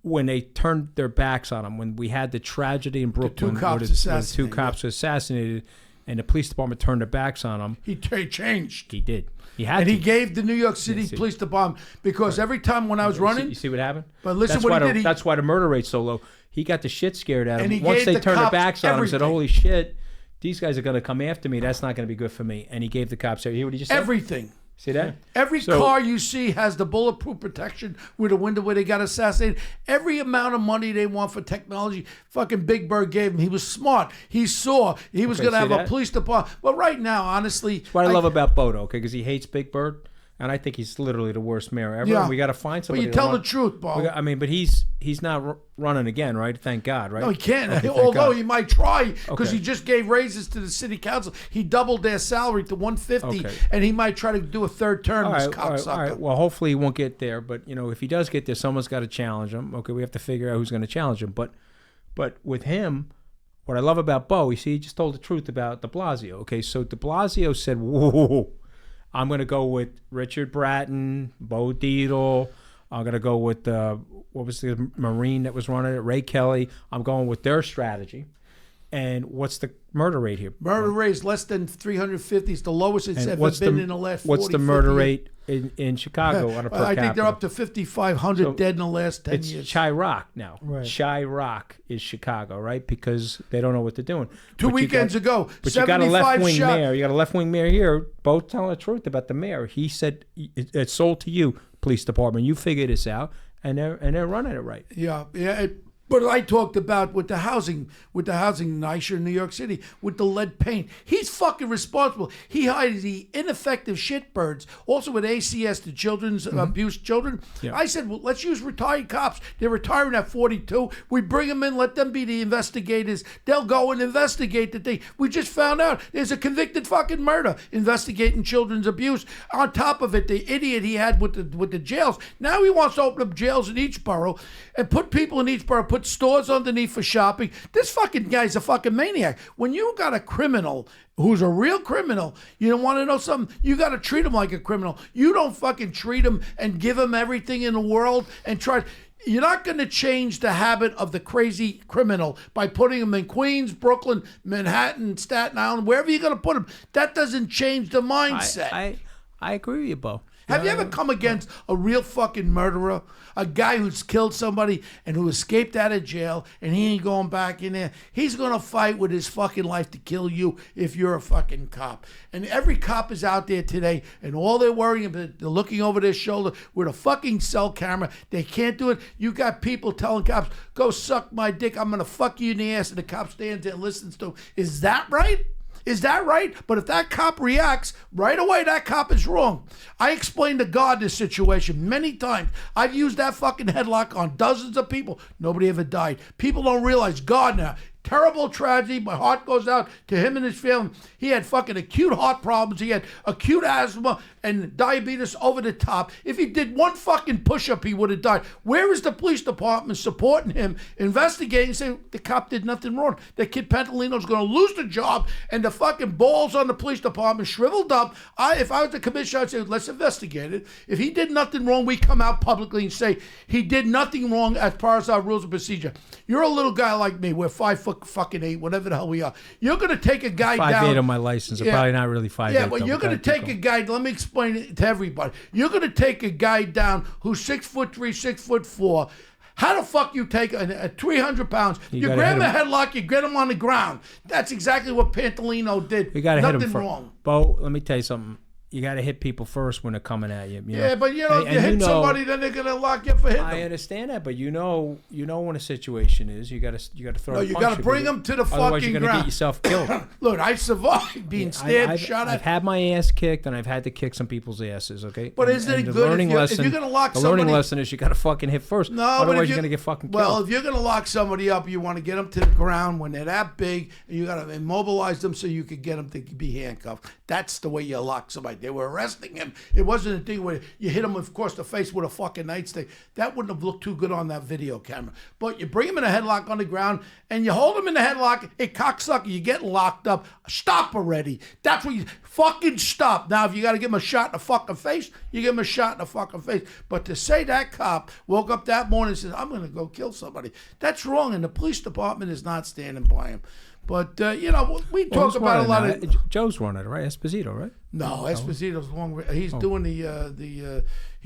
When they turned their backs on him, when we had the tragedy in Brooklyn, where the 2 cops were assassinated, and the police department turned their backs on him, he changed. He did. He gave the New York City Police Department, because every time when I was running... You see what happened? But listen what he did. That's why the murder rate's so low. He got the shit scared out of him. And once they turned their cops backs on him and said, everything. holy shit, these guys are going to come after me. That's not going to be good for me. And he gave the cops... You hear what he just said? Everything. See that? Every car you see has the bulletproof protection with a window where they got assassinated. Every amount of money they want for technology, fucking Big Bird gave him. He was smart. He saw he was going to have a police department. But right now, honestly... That's what I love about Bodo, okay? Because he hates Big Bird. And I think he's literally the worst mayor ever. Yeah. And we got to find somebody. But you tell the truth, Bo. But he's not running again, right? Thank God, right? No, he can't. Okay, although he might try, because he just gave raises to the city council. He doubled their salary to $150, and he might try to do a third term. All right. Well, hopefully he won't get there. But if he does get there, someone's got to challenge him. Okay, we have to figure out who's going to challenge him. But with him, what I love about Bo, he just told the truth about De Blasio. Okay, so De Blasio said, "Whoa, I'm going to go with Richard Bratton, Bo Dietl, I'm going to go with, what was the Marine that was running it? Ray Kelly. I'm going with their strategy. And what's the murder rate here? Murder rate is less than 350. It's the lowest it's ever been in the last 40, What's the murder rate in Chicago on a per capita? I think they're up to 5,500 dead in the last 10 years. It's Chirac now. Right. Chirac is Chicago, right? Because they don't know what they're doing. Two weekends ago, but you got a left-wing mayor. You got a left-wing mayor here, both telling the truth about the mayor. He said, it's sold to you, police department. You figure this out, and they're running it right. Yeah. But I talked about with the housing nicer in New York City, with the lead paint. He's fucking responsible. He hired the ineffective shitbirds. Also with ACS, the children's abuse children. Yeah. I said, well, let's use retired cops. They're retiring at 42. We bring them in, let them be the investigators. They'll go and investigate the thing. We just found out there's a convicted fucking murder investigating children's abuse. On top of it, the idiot he had with the jails. Now he wants to open up jails in each borough and put people in each borough, put stores underneath for shopping. This fucking guy's a fucking maniac. When you got a criminal who's a real criminal, you don't want to know something? You got to treat him like a criminal. You don't fucking treat him and give him everything in the world and try. You're not going to change the habit of the crazy criminal by putting him in Queens, Brooklyn, Manhattan, Staten Island, wherever you're going to put him. That doesn't change the mindset. I agree with you, Bo. Have you ever come against a real fucking murderer? A guy who's killed somebody and who escaped out of jail and he ain't going back in there. He's going to fight with his fucking life to kill you if you're a fucking cop. And every cop is out there today and all they're worrying about, they're looking over their shoulder with a fucking cell camera. They can't do it. You got people telling cops, go suck my dick. I'm going to fuck you in the ass. And the cop stands there and listens to him. Is that right? Is that right? But if that cop reacts, right away, that cop is wrong. I explained to God this situation many times. I've used that fucking headlock on dozens of people. Nobody ever died. People don't realize God now. Terrible tragedy. My heart goes out to him and his family. He had fucking acute heart problems. He had acute asthma and diabetes over the top. If he did one fucking push-up, he would have died. Where is the police department supporting him, investigating, saying the cop did nothing wrong? That kid Pantalino's going to lose the job, and the fucking balls on the police department shriveled up. If I was the commissioner, I'd say, let's investigate it. If he did nothing wrong, we come out publicly and say he did nothing wrong as far as our rules of procedure. You're a little guy like me. We're 5'8", whatever the hell we are. You're going to take a guy down. 5'8" on my license. I'm probably not really 5'8". Yeah, but you're going to take a guy. Let me explain it to everybody. You're going to take a guy down who's 6'3", 6'4". How the fuck you take a 300 pounds? You grab him a headlock, you get him on the ground. That's exactly what Pantalino did. You got to hit him Nothing first. wrong. Bo, let me tell you something. You got to hit people first when they're coming at you. Yeah, but if you hit somebody, then they're gonna lock you for hitting them. I understand that, but you know when a situation is, you got to throw. No, you got to bring them to the fucking ground. Otherwise, you're gonna get yourself killed. Look, I survived being stabbed, shot at. I've had my ass kicked, and I've had to kick some people's asses. Okay, but isn't it good if you're gonna lock somebody? The learning lesson is you got to fucking hit first. No, otherwise you're gonna get fucking killed. Well, if you're gonna lock somebody up, you want to get them to the ground when they're that big, and you got to immobilize them so you could get them to be handcuffed. That's the way you lock somebody. They were arresting him. It wasn't a thing where you hit him across the face with a fucking nightstick. That wouldn't have looked too good on that video camera. But you bring him in a headlock on the ground and you hold him in the headlock. Hey, cocksucker, you get locked up. Stop already. That's what you fucking stop. Now, if you got to give him a shot in the fucking face, you give him a shot in the fucking face. But to say that cop woke up that morning and says, I'm going to go kill somebody, that's wrong. And the police department is not standing by him. But, we talk about a lot of... Joe's running it, right? Esposito, right? No, Esposito's long. He's doing he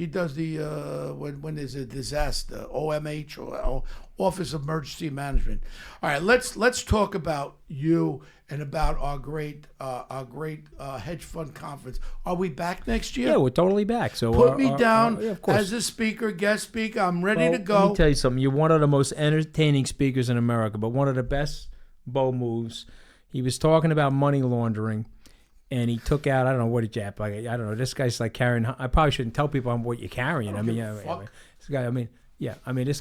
does when there's a disaster, OMH or Office of Emergency Management. All right, let's talk about you and about our great hedge fund conference. Are we back next year? Yeah, we're totally back. So put me down as a speaker, guest speaker. I'm ready to go. Let me tell you something. You're one of the most entertaining speakers in America, but one of the best Bo moves. He was talking about money laundering, and he took out, I don't know what he jabbed. Like, I don't know. This guy's like carrying. I probably shouldn't tell people what you're carrying. This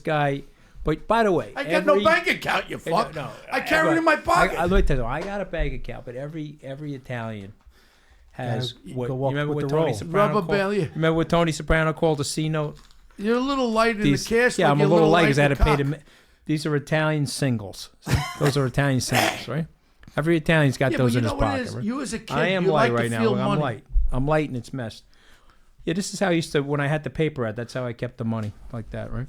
guy. But by the way, I got no bank account. You fuck. No, I carry it in my pocket. Let me tell you, I got a bank account, but every Italian has what. You remember what Tony Soprano called? Remember what Tony Soprano called a C note? You're a little light in the cash. Yeah, I'm a little light because I had to pay them. These are Italian singles. Those are Italian singles, right? Every Italian's got those in his pocket. Right? You as a kid, I am you light like right to now. feel I'm money. light. I'm light and it's messed. Yeah, this is how I used to, when I had the paper ad, that's how I kept the money, like that, right?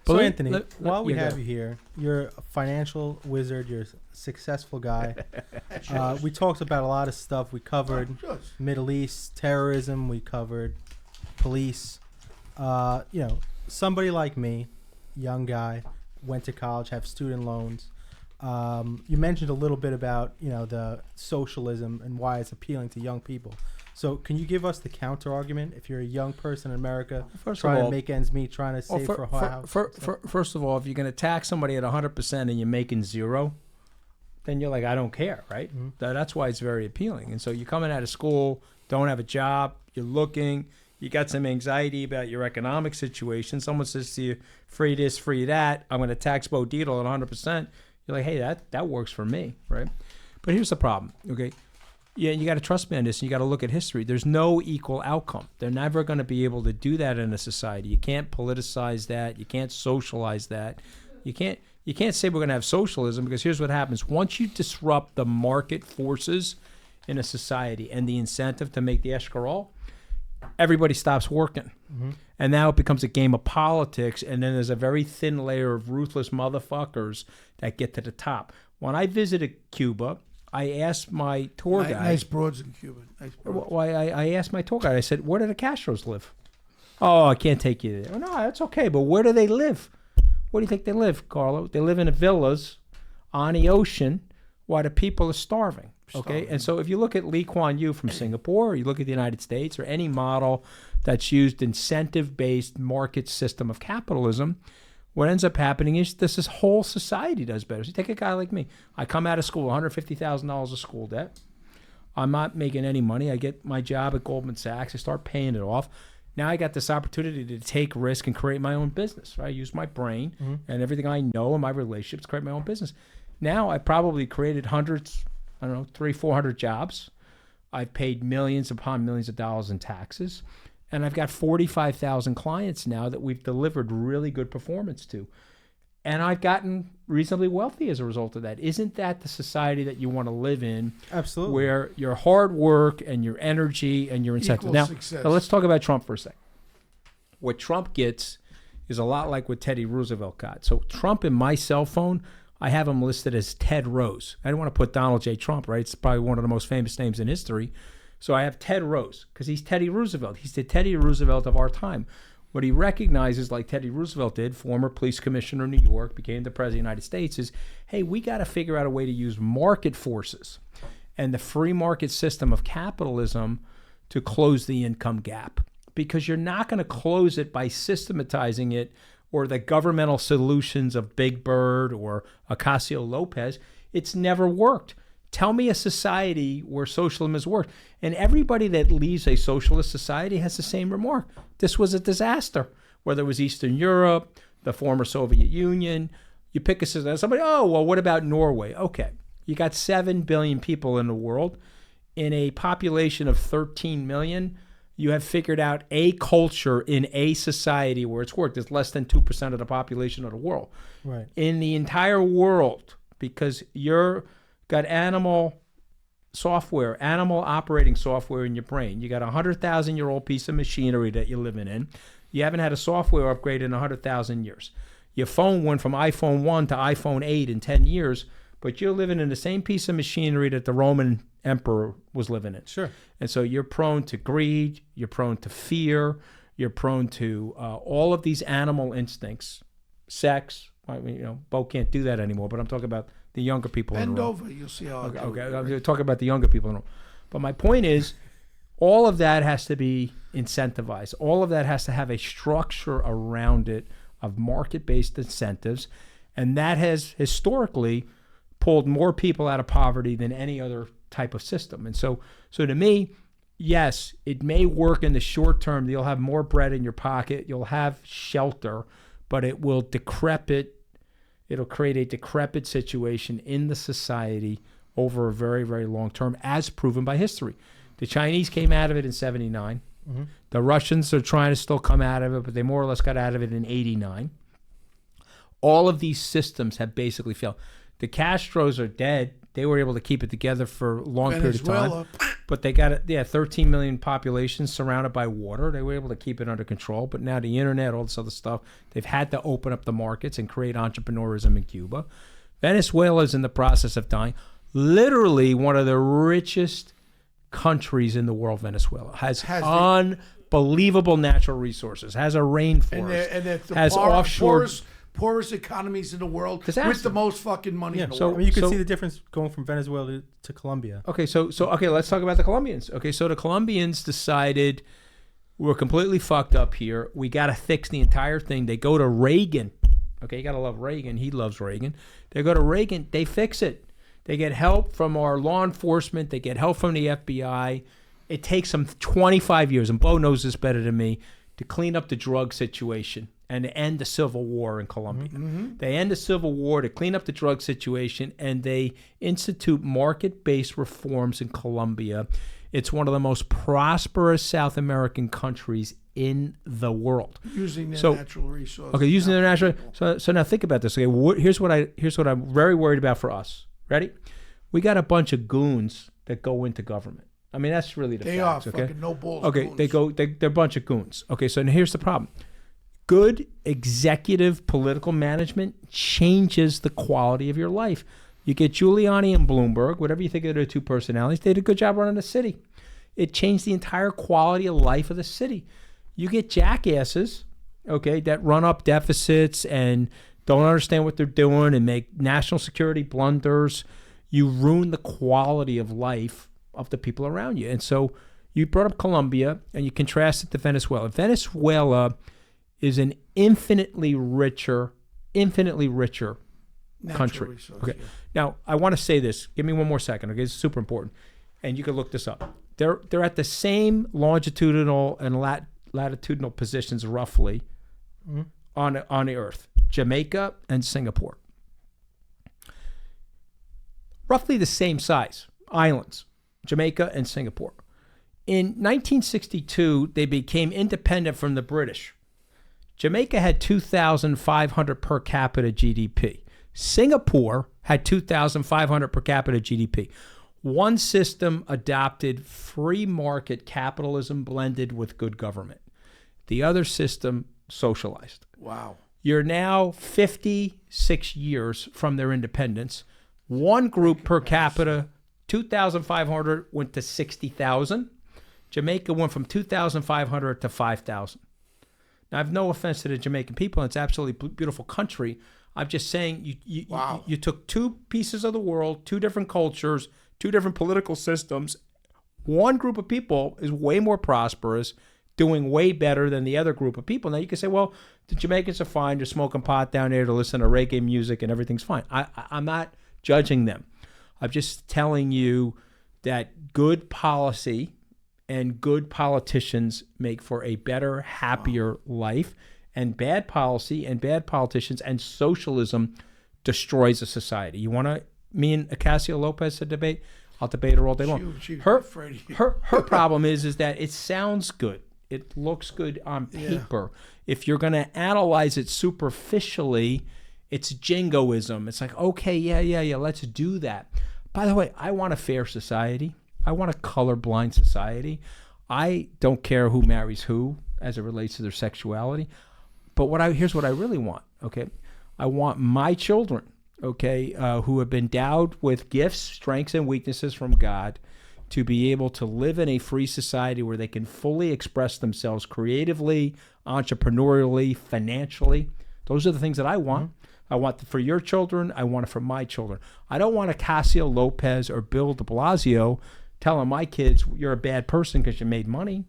So, But Anthony, while we yeah, have you here, you're a financial wizard. You're a successful guy. We talked about a lot of stuff. We covered Middle East terrorism. We covered police. Somebody like me, young guy, went to college, have student loans. You mentioned a little bit about, the socialism and why it's appealing to young people. So can you give us the counter argument if you're a young person in America trying to make ends meet, trying to save for a house? First of all, if you're going to tax somebody at 100% and you're making zero, then you're like, I don't care, right? Mm-hmm. That's why it's very appealing. And so you're coming out of school, don't have a job, you're looking, you got some anxiety about your economic situation. Someone says to you, free this, free that, I'm going to tax Bo Dietl at 100%. You're like, hey, that works for me, right? But here's the problem, okay? Yeah, you got to trust me on this, and you got to look at history. There's no equal outcome. They're never going to be able to do that in a society. You can't politicize that. You can't socialize that. You can't say we're going to have socialism, because here's what happens. Once you disrupt the market forces in a society and the incentive to make the escarole, everybody stops working. Mm-hmm. And now it becomes a game of politics, and then there's a very thin layer of ruthless motherfuckers that get to the top. When I visited Cuba, I asked my tour guide. Nice broads in Cuba. Nice broads. Well, I asked my tour guide. I said, "Where do the Castros live?" "Oh, I can't take you there." "Oh, no, that's okay. But where do they live?" "Where do you think they live, Carlo?" "They live in villas on the ocean while the people are starving." Okay, and so if you look at Lee Kuan Yew from Singapore, or you look at the United States, or any model that's used incentive-based market system of capitalism, what ends up happening is this whole society does better. So you take a guy like me. I come out of school, $150,000 of school debt. I'm not making any money. I get my job at Goldman Sachs. I start paying it off. Now I got this opportunity to take risk and create my own business. Right? I use my brain and everything I know and my relationships to create my own business. Now I probably created hundreds, 300-400 jobs. I've paid millions upon millions of dollars in taxes. And I've got 45,000 clients now that we've delivered really good performance to. And I've gotten reasonably wealthy as a result of that. Isn't that the society that you want to live in? Absolutely. Where your hard work and your energy and your incentive. Now let's talk about Trump for a second. What Trump gets is a lot like what Teddy Roosevelt got. So Trump, in my cell phone, I have him listed as Ted Rose. I don't want to put Donald J. Trump, right? It's probably one of the most famous names in history. So I have Ted Rose because he's Teddy Roosevelt. He's the Teddy Roosevelt of our time. What he recognizes, like Teddy Roosevelt did, former police commissioner in New York, became the president of the United States, is, hey, we got to figure out a way to use market forces and the free market system of capitalism to close the income gap. Because you're not going to close it by systematizing it or the governmental solutions of Big Bird or Ocasio-Lopez. It's never worked. Tell me a society where socialism has worked. And everybody that leaves a socialist society has the same remark. This was a disaster. Whether it was Eastern Europe, the former Soviet Union, you pick a society. Somebody, oh, well, what about Norway? Okay, you got 7 billion people in the world. In a population of 13 million, you have figured out a culture in a society where it's worked. It's less than 2% of the population of the world. Right. In the entire world, because you're got animal software, animal operating software in your brain. You got a 100,000-year-old piece of machinery that you're living in. You haven't had a software upgrade in 100,000 years. Your phone went from iPhone 1 to iPhone 8 in 10 years, but you're living in the same piece of machinery that the Roman emperor was living in. Sure. And so you're prone to greed, you're prone to fear, you're prone to all of these animal instincts, sex. I mean, Bo can't do that anymore, but I'm talking about the younger people in the room. Bend over, you'll see how okay. I'm talking about the younger people in the room. But my point is, all of that has to be incentivized. All of that has to have a structure around it of market-based incentives, and that has historically pulled more people out of poverty than any other type of system. And so to me, yes, it may work in the short term. You'll have more bread in your pocket. You'll have shelter, but it will decrepit. It'll create a decrepit situation in the society over a very, very long term, as proven by history. The Chinese came out of it in 79. Mm-hmm. The Russians are trying to still come out of it, but they more or less got out of it in 89. All of these systems have basically failed. The Castros are dead. They were able to keep it together for a long period of Venezuela. time. But they got it, 13 million population surrounded by water. They were able to keep it under control. But now the internet, all this other stuff, they've had to open up the markets and create entrepreneurism in Cuba. Venezuela is in the process of dying. Literally one of the richest countries in the world, Venezuela. Has unbelievable natural resources, has a rainforest, and it's the has offshore... poorest economies in the world Disaster. with the most fucking money in the So world. I mean, you can see the difference going from Venezuela to Colombia. Okay, so let's talk about the Colombians. Okay, so the Colombians decided we're completely fucked up here. We got to fix the entire thing. They go to Reagan. Okay, you got to love Reagan. He loves Reagan. They go to Reagan. They fix it. They get help from our law enforcement. They get help from the FBI. It takes them 25 years, and Bo knows this better than me, to clean up the drug situation and to end the civil war in Colombia. Mm-hmm. They end the civil war to clean up the drug situation, and they institute market-based reforms in Colombia. It's one of the most prosperous South American countries in the world. Using their natural resources. Okay, using their natural. So now think about this. Okay, here's what I'm very worried about for us. Ready? We got a bunch of goons that go into government. I mean, that's really the facts. They are fucking no balls. Okay, goons. They're a bunch of goons. Okay, so now here's the problem. Good executive political management changes the quality of your life. You get Giuliani and Bloomberg, whatever you think of their two personalities, they did a good job running the city. It changed the entire quality of life of the city. You get jackasses, okay, that run up deficits and don't understand what they're doing and make national security blunders. You ruin the quality of life of the people around you. And so you brought up Colombia and you contrast it to Venezuela. Venezuela is an infinitely richer country. Okay. Yeah. Now, I want to say this. Give me one more second, okay? It's super important. And you can look this up. They're at the same longitudinal and latitudinal positions roughly on the earth. Jamaica and Singapore. Roughly the same size islands, Jamaica and Singapore. In 1962, they became independent from the British. Jamaica had 2,500 per capita GDP. Singapore had 2,500 per capita GDP. One system adopted free market capitalism blended with good government. The other system socialized. Wow. You're now 56 years from their independence. One group per capita, 2,500 went to 60,000. Jamaica went from 2,500 to 5,000. Now, I have no offense to the Jamaican people. It's absolutely beautiful country. I'm just saying you took two pieces of the world, two different cultures, two different political systems. One group of people is way more prosperous, doing way better than the other group of people. Now, you can say, well, the Jamaicans are fine. They're smoking pot down there to listen to reggae music and everything's fine. I'm not judging them. I'm just telling you that good policy and good politicians make for a better, happier life, and bad policy and bad politicians and socialism destroys a society. You want me and Acacio Lopez to debate? I'll debate her all day long. Her problem is that it sounds good. It looks good on paper. Yeah. If you're going to analyze it superficially, it's jingoism. It's like, okay, yeah, let's do that. By the way, I want a fair society. I want a colorblind society. I don't care who marries who as it relates to their sexuality. But here's what I really want, okay? I want my children, okay, who have been endowed with gifts, strengths, and weaknesses from God to be able to live in a free society where they can fully express themselves creatively, entrepreneurially, financially. Those are the things that I want. I want it for your children. I want it for my children. I don't want Acacio Lopez or Bill de Blasio telling my kids, you're a bad person because you made money.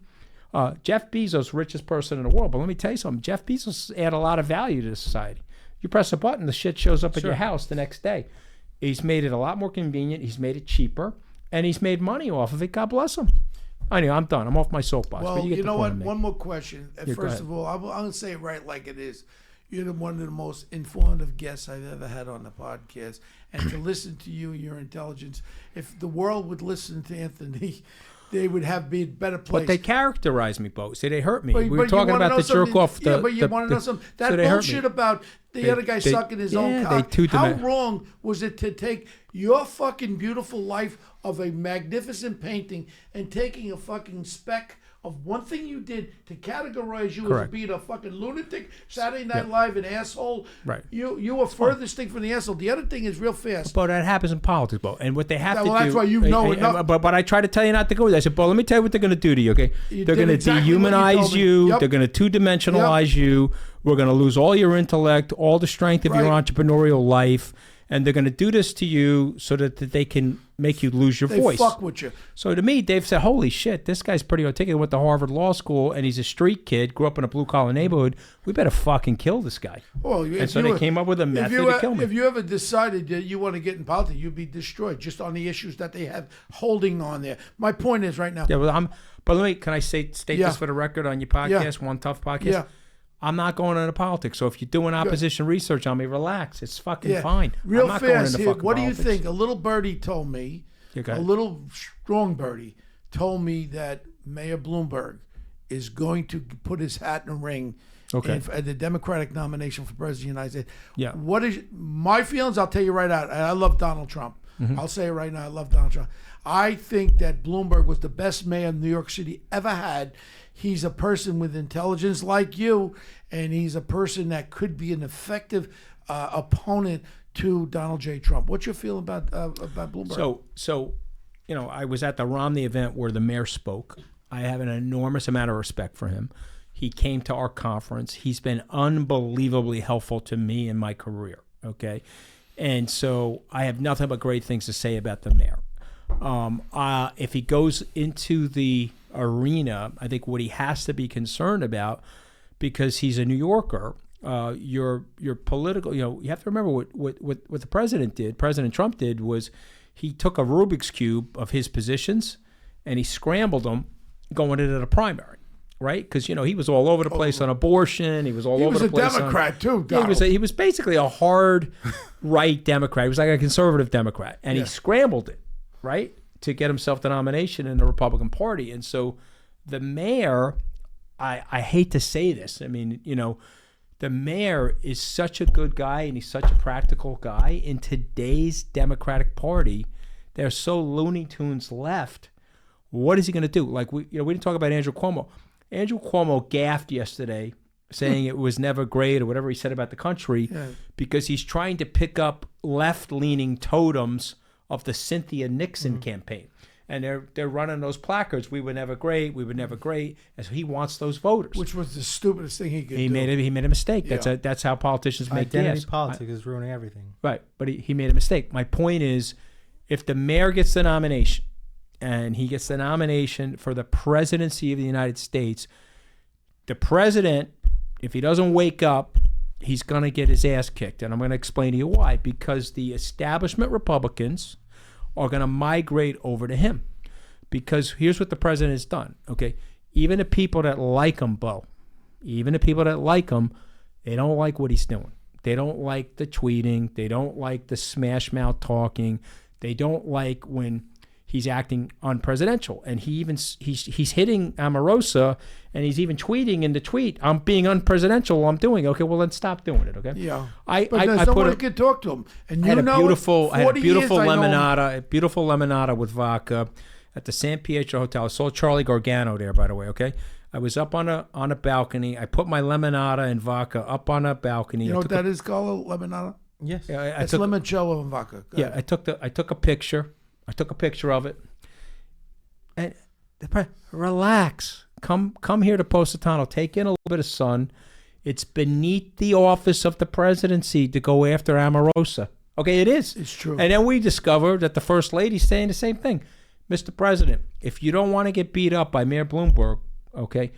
Jeff Bezos, richest person in the world. But let me tell you something. Jeff Bezos add a lot of value to society. You press a button, the shit shows up at your house the next day. He's made it a lot more convenient. He's made it cheaper. And he's made money off of it. God bless him. Anyway, I'm done. I'm off my soapbox. Well, but you know what? One more question. Yeah, first of all, I'm going to say it right like it is. You're one of the most informative guests I've ever had on the podcast. And to listen to you, your intelligence, if the world would listen to Anthony, they would be a better place. But they characterized me, Bo. See, they hurt me. But we were talking about the jerk off. Yeah, but you want to know something? That bullshit about the other guy sucking his own cock. How wrong was it to take your fucking beautiful life of a magnificent painting and taking a fucking speck of one thing you did to categorize you as being a fucking lunatic, Saturday Night Live, an asshole. Right. You were furthest thing from the asshole. The other thing is real fast. But that happens in politics, Bo. And what they have to do. Well, that's why you know enough. But I try to tell you not to go with that. I said, Bo, let me tell you what they're going to do to you, okay? They're going to dehumanize you. Yep. They're going to two-dimensionalize you. We're going to lose all your intellect, all the strength of your entrepreneurial life. And they're going to do this to you so that they can make you lose your voice. They fuck with you. So to me, Dave said, holy shit, this guy's pretty articulate. Went to Harvard Law School, and he's a street kid, grew up in a blue-collar neighborhood. We better fucking kill this guy. Well, and so they came up with a method to kill me. If you ever decided that you want to get in politics, you'd be destroyed just on the issues that they have holding on there. My point is right now. Yeah, well, can I state this for the record on your podcast, One Tough Podcast? Yeah. I'm not going into politics. So if you're doing opposition research on me, relax. It's fucking fine. Real I'm not fast going into here. fucking What politics. do you think? A little birdie told me, a little strong birdie told me that Mayor Bloomberg is going to put his hat in a ring at the Democratic nomination for President of the United States. Yeah. What is my feelings? I'll tell you right out. I love Donald Trump. I'll say it right now. I love Donald Trump. I think that Bloomberg was the best mayor New York City ever had. He's a person with intelligence like you, and he's a person that could be an effective opponent to Donald J. Trump. What's your feeling about Bloomberg? So, I was at the Romney event where the mayor spoke. I have an enormous amount of respect for him. He came to our conference. He's been unbelievably helpful to me in my career, okay? And so I have nothing but great things to say about the mayor. If he goes into the arena, I think what he has to be concerned about, because he's a New Yorker, your political, you have to remember what the President Trump did was he took a Rubik's Cube of his positions and he scrambled them going into the primary. Right, because he was all over the place on abortion. He was all over the place. He was a Democrat too. He was basically a hard right Democrat. He was like a conservative Democrat, and he scrambled it, right, to get himself the nomination in the Republican Party. And so, the mayor, I hate to say this, I mean, the mayor is such a good guy and he's such a practical guy. In today's Democratic Party, they're so Looney Tunes left. What is he going to do? Like we didn't talk about Andrew Cuomo. Andrew Cuomo gaffed yesterday saying it was never great or whatever he said about the country because he's trying to pick up left-leaning totems of the Cynthia Nixon campaign. And they're running those placards, we were never great, we were never great. And so he wants those voters. Which was the stupidest thing he could do. He made a mistake. That's how politicians make Identity politics is ruining everything. Right, but he made a mistake. My point is, if the mayor gets the nomination, and he gets the nomination for the presidency of the United States, the president, if he doesn't wake up, he's going to get his ass kicked. And I'm going to explain to you why. Because the establishment Republicans are going to migrate over to him. Because here's what the president has done, okay? Even the people that like him, Bo, even the people that like him, they don't like what he's doing. They don't like the tweeting. They don't like the smash mouth talking. They don't like when he's acting unpresidential, and he's hitting Omarosa, and he's even tweeting in the tweet, "I'm being unpresidential while I'm doing it." Okay, well then stop doing it. Okay. Yeah. I someone could talk to him, and I had a beautiful lemonada with vodka at the San Pietro Hotel. I saw Charlie Gargano there, by the way. Okay. I was up on a balcony. I put my lemonada and vodka up on a balcony. You know what that is called, lemonada? Yes. Yeah, it's limoncello and vodka. I took a picture. I took a picture of it. And relax. Come here to Positano. Take in a little bit of sun. It's beneath the office of the presidency to go after Omarosa. Okay, it is. It's true. And then we discovered that the first lady's saying the same thing. Mr. President, if you don't want to get beat up by Mayor Bloomberg, okay,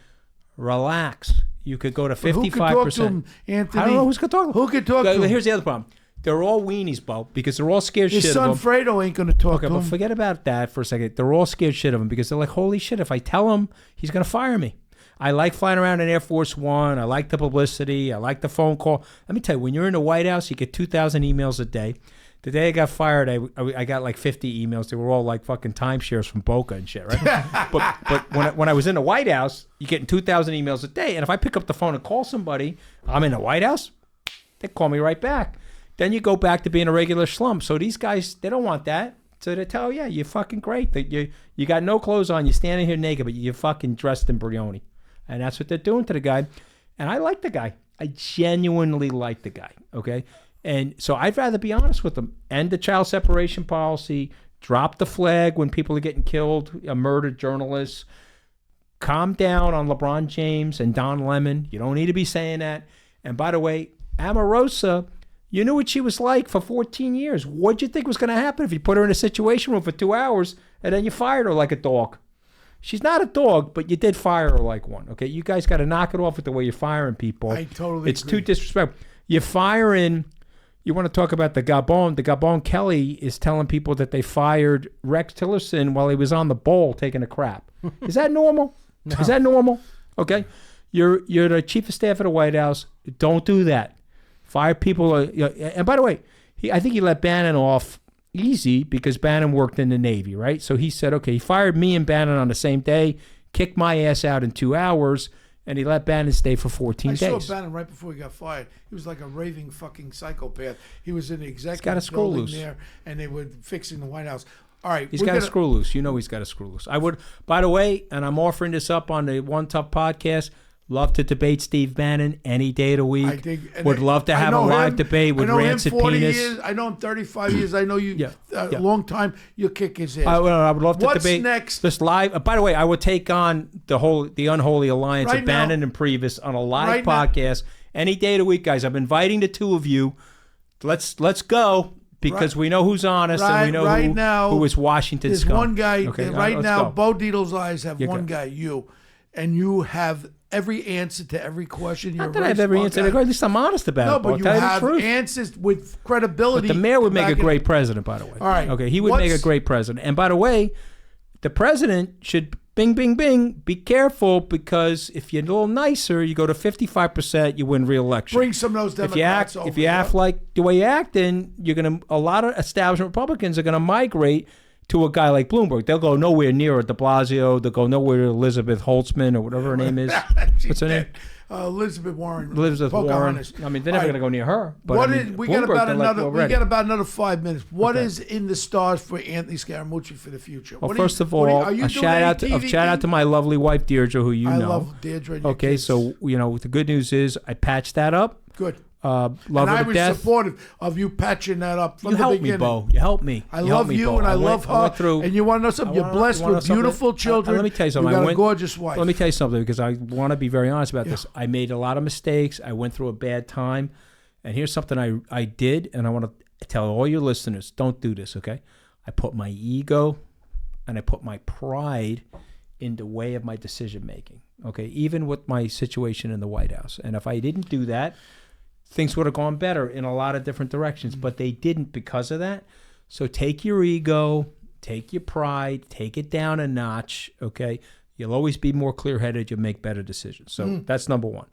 relax. You could go to 55%. Who could talk to him, Anthony? I don't know who's going to talk to him. Who could talk to him? Here's the other problem. They're all weenies, Bo, because they're all scared His shit of him. His son Fredo ain't going to talk to him. Okay, but forget about that for a second. They're all scared shit of him because they're like, holy shit, if I tell him, he's going to fire me. I like flying around in Air Force One. I like the publicity. I like the phone call. Let me tell you, when you're in the White House, you get 2,000 emails a day. The day I got fired, I got like 50 emails. They were all like fucking timeshares from Boca and shit, right? but when I was in the White House, you're getting 2,000 emails a day. And if I pick up the phone and call somebody, I'm in the White House, they call me right back. Then you go back to being a regular slum. So these guys, they don't want that. So they tell you, you're fucking great. That you got no clothes on. You're standing here naked, but you're fucking dressed in Brioni. And that's what they're doing to the guy. And I like the guy. I genuinely like the guy, okay? And so I'd rather be honest with them. End the child separation policy. Drop the flag when people are getting killed, murdered journalists. Calm down on LeBron James and Don Lemon. You don't need to be saying that. And by the way, Omarosa, you knew what she was like for 14 years. What'd you think was going to happen if you put her in a situation room for 2 hours and then you fired her like a dog? She's not a dog, but you did fire her like one, okay? You guys got to knock it off with the way you're firing people. I totally It's agree. too disrespectful. You're firing... You want to talk about the Gabon? The Gabon Kelly is telling people that they fired Rex Tillerson while he was on the bowl taking a crap. Is that normal? No. Is that normal? Okay. You're the chief of staff at the White House. Don't do that. Fire people. And by the way, I think he let Bannon off easy because Bannon worked in the Navy, right? So he said, okay, he fired me and Bannon on the same day, kicked my ass out in 2 hours, and he let Bannon stay for 14 days. I saw Bannon right before he got fired. He was like a raving fucking psychopath. He was in the executive got a screw building loose there, and they were fixing the White House. All right. He's got a screw loose. You know he's got a screw loose. I would, by the way, and I'm offering this up on the One Tough podcast, love to debate Steve Bannon any day of the week. Would love to have a live debate with Rancid Penis. Years. I know him 35 years. I know you a long time. You'll kick his ass. I would love to debate. What's next? This live. By the way, I would take on the unholy alliance of Bannon and Priebus on a live podcast any day of the week, guys. I'm inviting the two of you. Let's go. Because we know who's honest and we know who is Washington scum. There's one guy okay, now. Bo Dietl's eyes have one guy, you, and you have every answer to every question. Not that I have every answer. At least I'm honest about it. No, but you have answers with credibility. But the mayor would make a great president, by the way. All right. Okay, he would make a great president. And by the way, the president should bing, bing, bing. Be careful because if you're a little nicer, you go to 55%, you win re-election. Bring some of those Democrats over. If you act like the way you act, then a lot of establishment Republicans are going to migrate to a guy like Bloomberg. They'll go nowhere near De Blasio. They'll go nowhere to Elizabeth Holtzman or whatever her name is. What's her name? Elizabeth Warren. Elizabeth Warren. I mean, they're never going to go near her. But we got about another 5 minutes. What is in the stars for Anthony Scaramucci for the future? Well, first of all, a shout out to my lovely wife Deirdre, who you know. I love Deirdre. Okay, so the good news is I patched that up. Good. Love and her to I was death. supportive of you patching that up from you the helped beginning. Me, Bo. You helped me. I love you, and I love her. And you want to know something? You're blessed with beautiful children. Let me tell you something. You got a gorgeous wife. Let me tell you something because I want to be very honest about this. I made a lot of mistakes. I went through a bad time. And here's something I did, and I want to tell all your listeners, don't do this, okay? I put my ego and I put my pride in the way of my decision making, okay? Even with my situation in the White House. And if I didn't do that, things would have gone better in a lot of different directions, but they didn't because of that. So take your ego, take your pride, take it down a notch, okay? You'll always be more clear-headed. You'll make better decisions. So that's number one.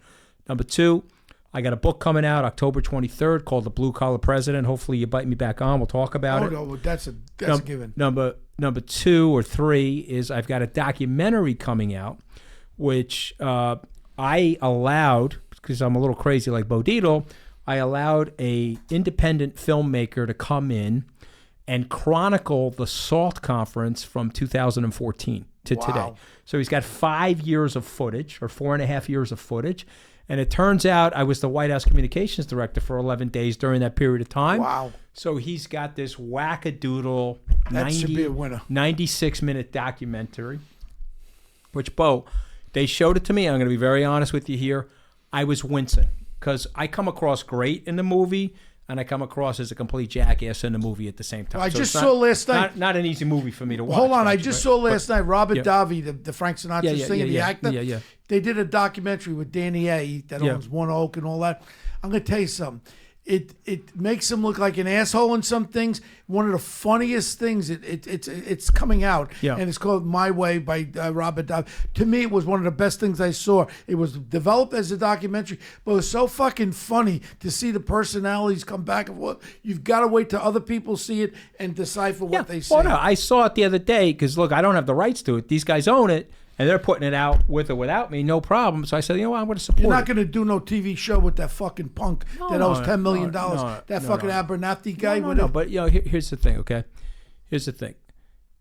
Number two, I got a book coming out October 23rd called The Blue Collar President. Hopefully you bite me back on. We'll talk about it. No, that's a given. Number 2 or 3 is I've got a documentary coming out, which I allowed, because I'm a little crazy like Bo Dietl, I allowed a independent filmmaker to come in and chronicle the SALT conference from 2014 to today. So he's got 5 years of footage, or 4.5 years of footage. And it turns out I was the White House communications director for 11 days during that period of time. Wow. So he's got this wackadoodle 96-minute documentary, which, Bo, they showed it to me. I'm going to be very honest with you here. I was wincing because I come across great in the movie and I come across as a complete jackass in the movie at the same time. I just saw last night. Not an easy movie for me to watch. Hold on. I just saw last night Robert Davi, the Frank Sinatra singer, the actor. Yeah. They did a documentary with Danny A. that owns One Oak and all that. I'm going to tell you something. it makes him look like an asshole in some things. One of the funniest things, it's coming out, and it's called My Way by Robert Dodd. To me, it was one of the best things I saw. It was developed as a documentary, but it was so fucking funny to see the personalities come back and forth. You've got to wait till other people see it and decipher what they say. Well, no, I saw it the other day because, look, I don't have the rights to it. These guys own it. And they're putting it out with or without me, no problem. So I said, you know what, I'm going to support it. You're not going to do no TV show with that fucking punk that owes $10 million. That fucking Abernathy guy. No, but here's the thing, okay? Here's the thing.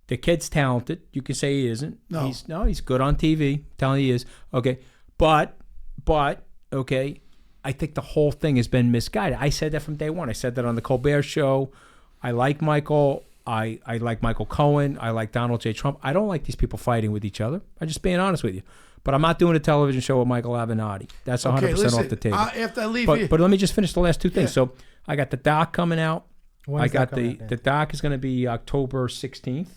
The kid's talented. You can say he isn't. No. He's good on TV. I'm telling you he is. Okay. But, okay, I think the whole thing has been misguided. I said that from day one. I said that on the Colbert Show. I like Michael. I like Michael Cohen. I like Donald J. Trump. I don't like these people fighting with each other. I'm just being honest with you. But I'm not doing a television show with Michael Avenatti. That's 100% off the table. After I leave you. But let me just finish the last two things. So I got the doc coming out. When's that coming the doc is going to be October 16th.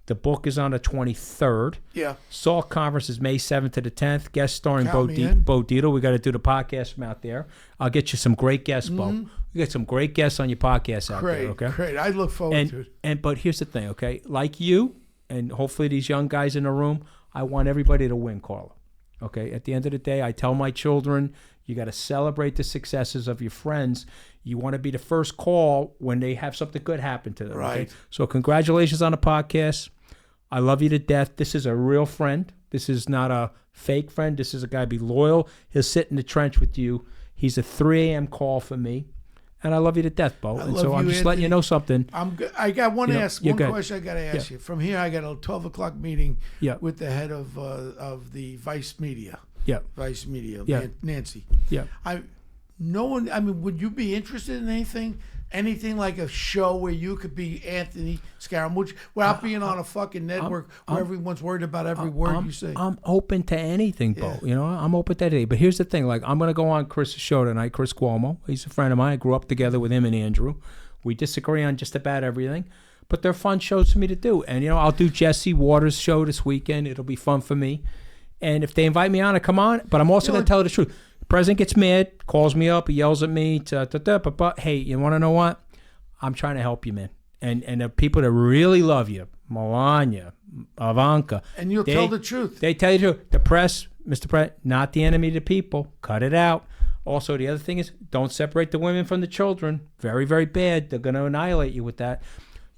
The book is on the 23rd. Yeah. Salt Conference is May 7th to the 10th. Guest starring Bo Dietl. We got to do the podcast from out there. I'll get you some great guests, Bo. You get some great guests on your podcast out there, okay? Great. I look forward to it. But here's the thing, okay? Like you, and hopefully these young guys in the room, I want everybody to win, Carla. Okay? At the end of the day, I tell my children, you got to celebrate the successes of your friends. You want to be the first call when they have something good happen to them. Right. Okay? So congratulations on the podcast. I love you to death. This is a real friend. This is not a fake friend. This is a guy be loyal. He'll sit in the trench with you. He's a 3 a.m. call for me. And I love you to death, Bo. And so I'm just letting you know something. I got one question I got to ask you. From here, I got a 12 o'clock meeting with the head of the Vice Media. Yeah. Vice Media, Nancy. Yeah. Would you be interested in anything like a show where you could be Anthony Scaramucci without being on a fucking network where everyone's worried about every word you say? I'm open to anything, Bo. You know, I'm open to anything. But here's the thing. Like, I'm going to go on Chris' show tonight, Chris Cuomo. He's a friend of mine. I grew up together with him and Andrew. We disagree on just about everything. But they're fun shows for me to do. And, you know, I'll do Jesse Waters' show this weekend. It'll be fun for me. And if they invite me on, I come on. But I'm also going to tell the truth. The president gets mad, calls me up, he yells at me. But hey, you want to know what? I'm trying to help you, man. And the people that really love you, Melania, Ivanka. And you'll tell the truth. They tell you the truth. The press, Mr. President, not the enemy of the people. Cut it out. Also, the other thing is, don't separate the women from the children. Very, very bad. They're going to annihilate you with that.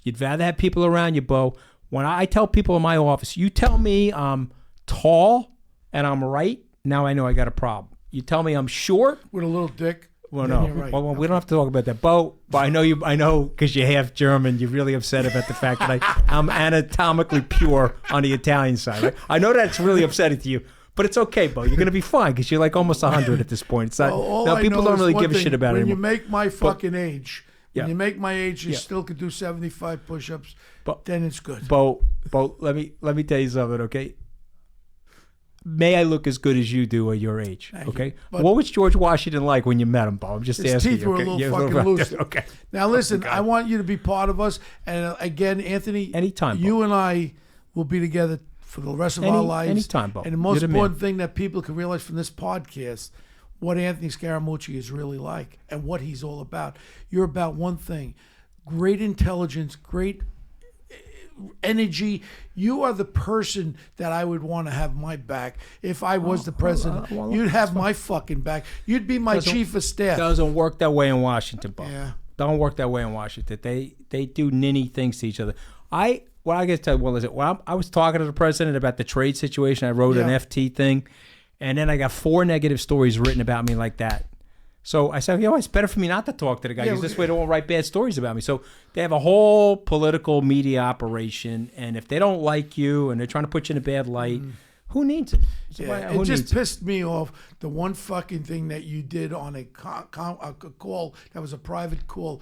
You'd rather have people around you, Bo. When I tell people in my office, you tell me I'm tall and I'm right, now I know I got a problem. You tell me I'm short with a little dick. Well, no. Right. Well, we don't have to talk about that, Bo. But I know because you're half German, you're really upset about the fact that I'm anatomically pure on the Italian side. Right? I know that's really upsetting to you, but it's okay, Bo. You're gonna be fine because you're like almost 100 at this point. It's not, people don't really give a shit about it anymore. When you make my fucking age, when you make my age, you still could do 75 push-ups. Then it's good. Bo, let me tell you something, okay? May I look as good as you do at your age, okay? What was George Washington like when you met him, Bo? I'm just asking you. His teeth were a little fucking loose. Okay. Now, listen, I want you to be part of us. And again, Anthony, anytime, you and I will be together for the rest of our lives. Anytime, Bo. And the most important thing that people can realize from this podcast, what Anthony Scaramucci is really like and what he's all about. You're about one thing, great intelligence, great energy. You are the person that I would want to have my back if I was the president. You'd have my fucking back. You'd be my chief of staff. Doesn't work that way in Washington, Bo. Yeah. Don't work that way in Washington. They do ninny things to each other. I got to tell you, I was talking to the president about the trade situation. I wrote an FT thing, and then I got 4 negative stories written about me like that. So I said, it's better for me not to talk to the guy because this way they won't write bad stories about me. So they have a whole political media operation, and if they don't like you and they're trying to put you in a bad light, who needs it? It just pissed me off, the one fucking thing that you did on a call that was a private call.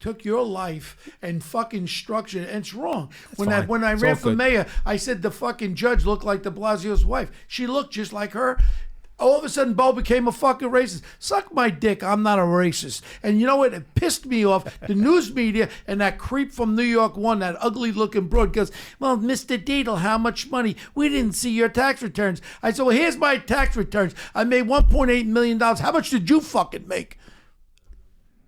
Took your life and fucking structured it, and it's wrong. When I ran for mayor, I said the fucking judge looked like de Blasio's wife. She looked just like her. All of a sudden, Bo became a fucking racist. Suck my dick. I'm not a racist. And you know what? It pissed me off. The news media and that creep from New York One, that ugly-looking broad, goes, well, Mr. Dietl, how much money? We didn't see your tax returns. I said, well, here's my tax returns. I made $1.8 million. How much did you fucking make?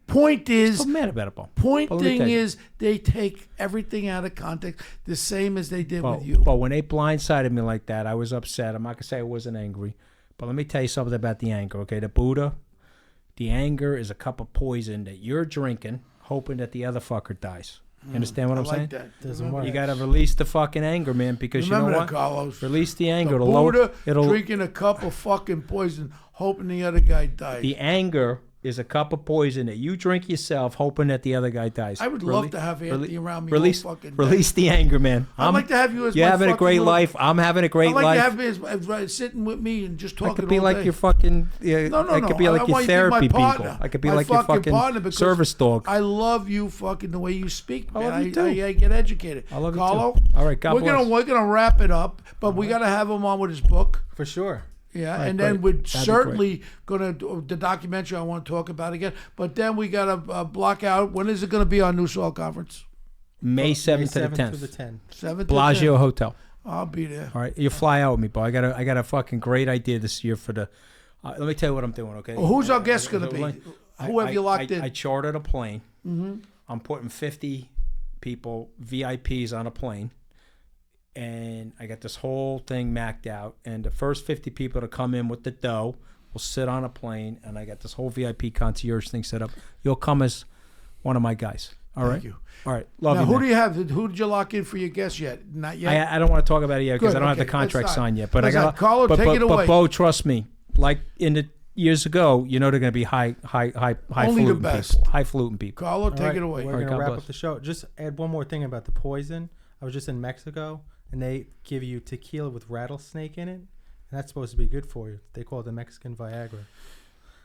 Point is, I'm mad about it, Bo. point But let me thing tell you. is, they take everything out of context, the same as they did But, with you. but when they blindsided me like that, I was upset. I'm not going to say I wasn't angry. But let me tell you something about the anger, okay? The Buddha, the anger is a cup of poison that you're drinking, hoping that the other fucker dies. You understand what I'm saying? That. Doesn't work. You got to release the fucking anger, man, because Remember you know that, what? Carlos. Release the anger. The It'll Buddha it'll drinking a cup of fucking poison, hoping the other guy dies. The anger is a cup of poison that you drink yourself, hoping that the other guy dies. I would love to have Anthony around me Release, all fucking day. release the anger, man. I'd like to have you as You're my having a fucking great little- life. I'm having a great I'd like life. to have me as sitting with me and just talking I could be all like day. your fucking. No. I could be like I your want you to be my therapy partner. people. I could be My like your fucking partner, fucking because service dog. I love you fucking the way you speak, I man. love you too. I get educated. I love you Carlo, too. All right, God we're bless. We're gonna wrap it up, but we gotta have him on with his book. For sure. Yeah, All right, and then great. we're That'd be certainly gonna do the documentary I want to talk about again. But then we gotta block out. When is it gonna be our New Salt Conference? May 7th to the 7th 10th. through the 10th. 7th. Bellagio Hotel. I'll be there. All right, you fly out with me, boy. I got a fucking great idea this year for the. Let me tell you what I'm doing, okay? Well, who's our guest gonna be? Who have you locked in? I chartered a plane. Mm-hmm. I'm putting 50 people, VIPs, on a plane, and I got this whole thing mapped out. And the first 50 people to come in with the dough will sit on a plane, and I got this whole VIP concierge thing set up. You'll come as one of my guys. All right. Thank you. All right. Love Now, you. who man. do you have? Who did you lock in for your guest yet? Not yet. I don't want to talk about it yet because Good, I don't have okay, the contract that's fine. signed yet. But That's I fine. got. Carlo, take it away. But Bo, trust me. Like in the years ago, you know they're going to be high Only the falutin best. people. High falutin people. Carlo, take All right, it away. We're All right, going to God wrap bless. up the show. Just add one more thing about the poison. I was just in Mexico, and they give you tequila with rattlesnake in it, and that's supposed to be good for you. They call it the Mexican Viagra.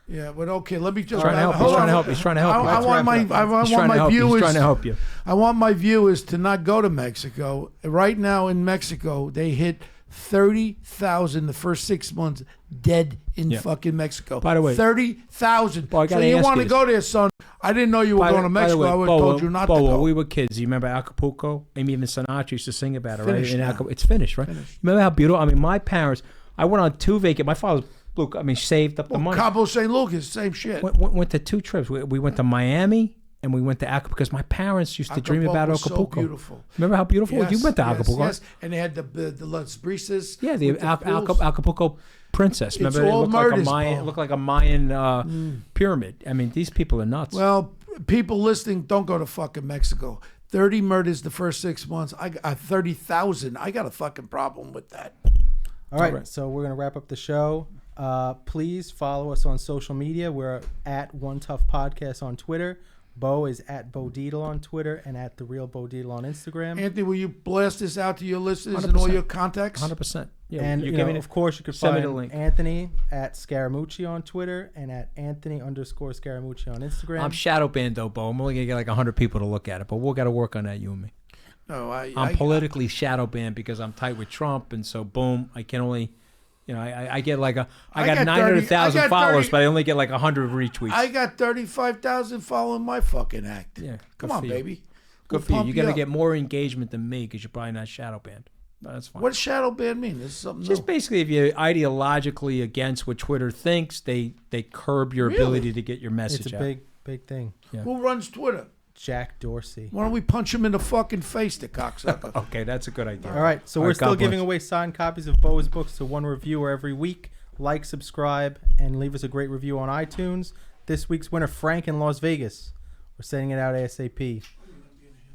Yeah, but okay, let me just Trying to help. hold He's trying to on. help. He's trying to help you. I want my He's trying to help you. viewers. He's trying to help you. I want my viewers to not go to Mexico. Right now in Mexico, they hit 30,000 the first 6 months dead in Yeah. fucking Mexico. By the way, 30,000. Bo, I So gotta you ask want you to this. go there, son? I didn't know you were going to Mexico. I would have told you not to Bo, go. when we were kids, you remember Acapulco? I mean, even Sinatra used to sing about it, Finished right? now. It's finished, right? Remember how beautiful? I mean, my parents. I went on 2 vacations. My father, saved up the money. Cabo St. Lucas, same shit. Went to 2 trips. We went to Miami and we went to Acapulco because my parents used to dream about Acapulco's so Acapulco. beautiful. Remember how beautiful? Yes, You went to yes, Acapulco. yes. And they had the Las Brisas. Yeah, the with pools. Acapulco princess. It's Remember, all it looked like a murders, Mayan. Bo. It looked like a Mayan pyramid. I mean, these people are nuts. Well, people listening, don't go to fucking Mexico. 30 murders the first 6 months. I got 30,000. I got a fucking problem with that. All right, right. so we're going to wrap up the show. Please follow us on social media. We're at One Tough Podcast on Twitter. Bo is at Bo Deedle on Twitter and at The Real Bo Deedle on Instagram. Anthony, will you blast this out to your listeners and all 100%. your contacts? 100%. Yeah, And you of course, you can send me find the link. Anthony at Scaramucci on Twitter and at Anthony_Scaramucci on Instagram. I'm shadow banned though, Bo. I'm only gonna get like 100 people to look at it, but we'll got to work on that, you and me. No, I'm politically shadow banned because I'm tight with Trump, and so boom, I can only, I get like I got 900,000 followers, but I only get like 100 retweets. I got 35,000 following my fucking act. Yeah, Come good on, for you. baby. Good for you. pump You're gonna up. get more engagement than me because you're probably not shadow banned. But that's fine. What does shadow ban mean? This is something Just new. basically, if you're ideologically against what Twitter thinks, they curb your Really? ability to get your message it's a out. big thing. Who runs Twitter? Jack Dorsey. Why don't we punch him in the fucking face, the cocksucker? Okay, that's a good idea. All right, so All we're right, still God giving bless. away signed copies of Bo's books to one reviewer every week. Like, subscribe, and leave us a great review on iTunes. This week's winner, Frank in Las Vegas. We're sending it out ASAP.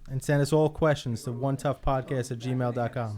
And send us all questions to onetoughpodcast@gmail.com.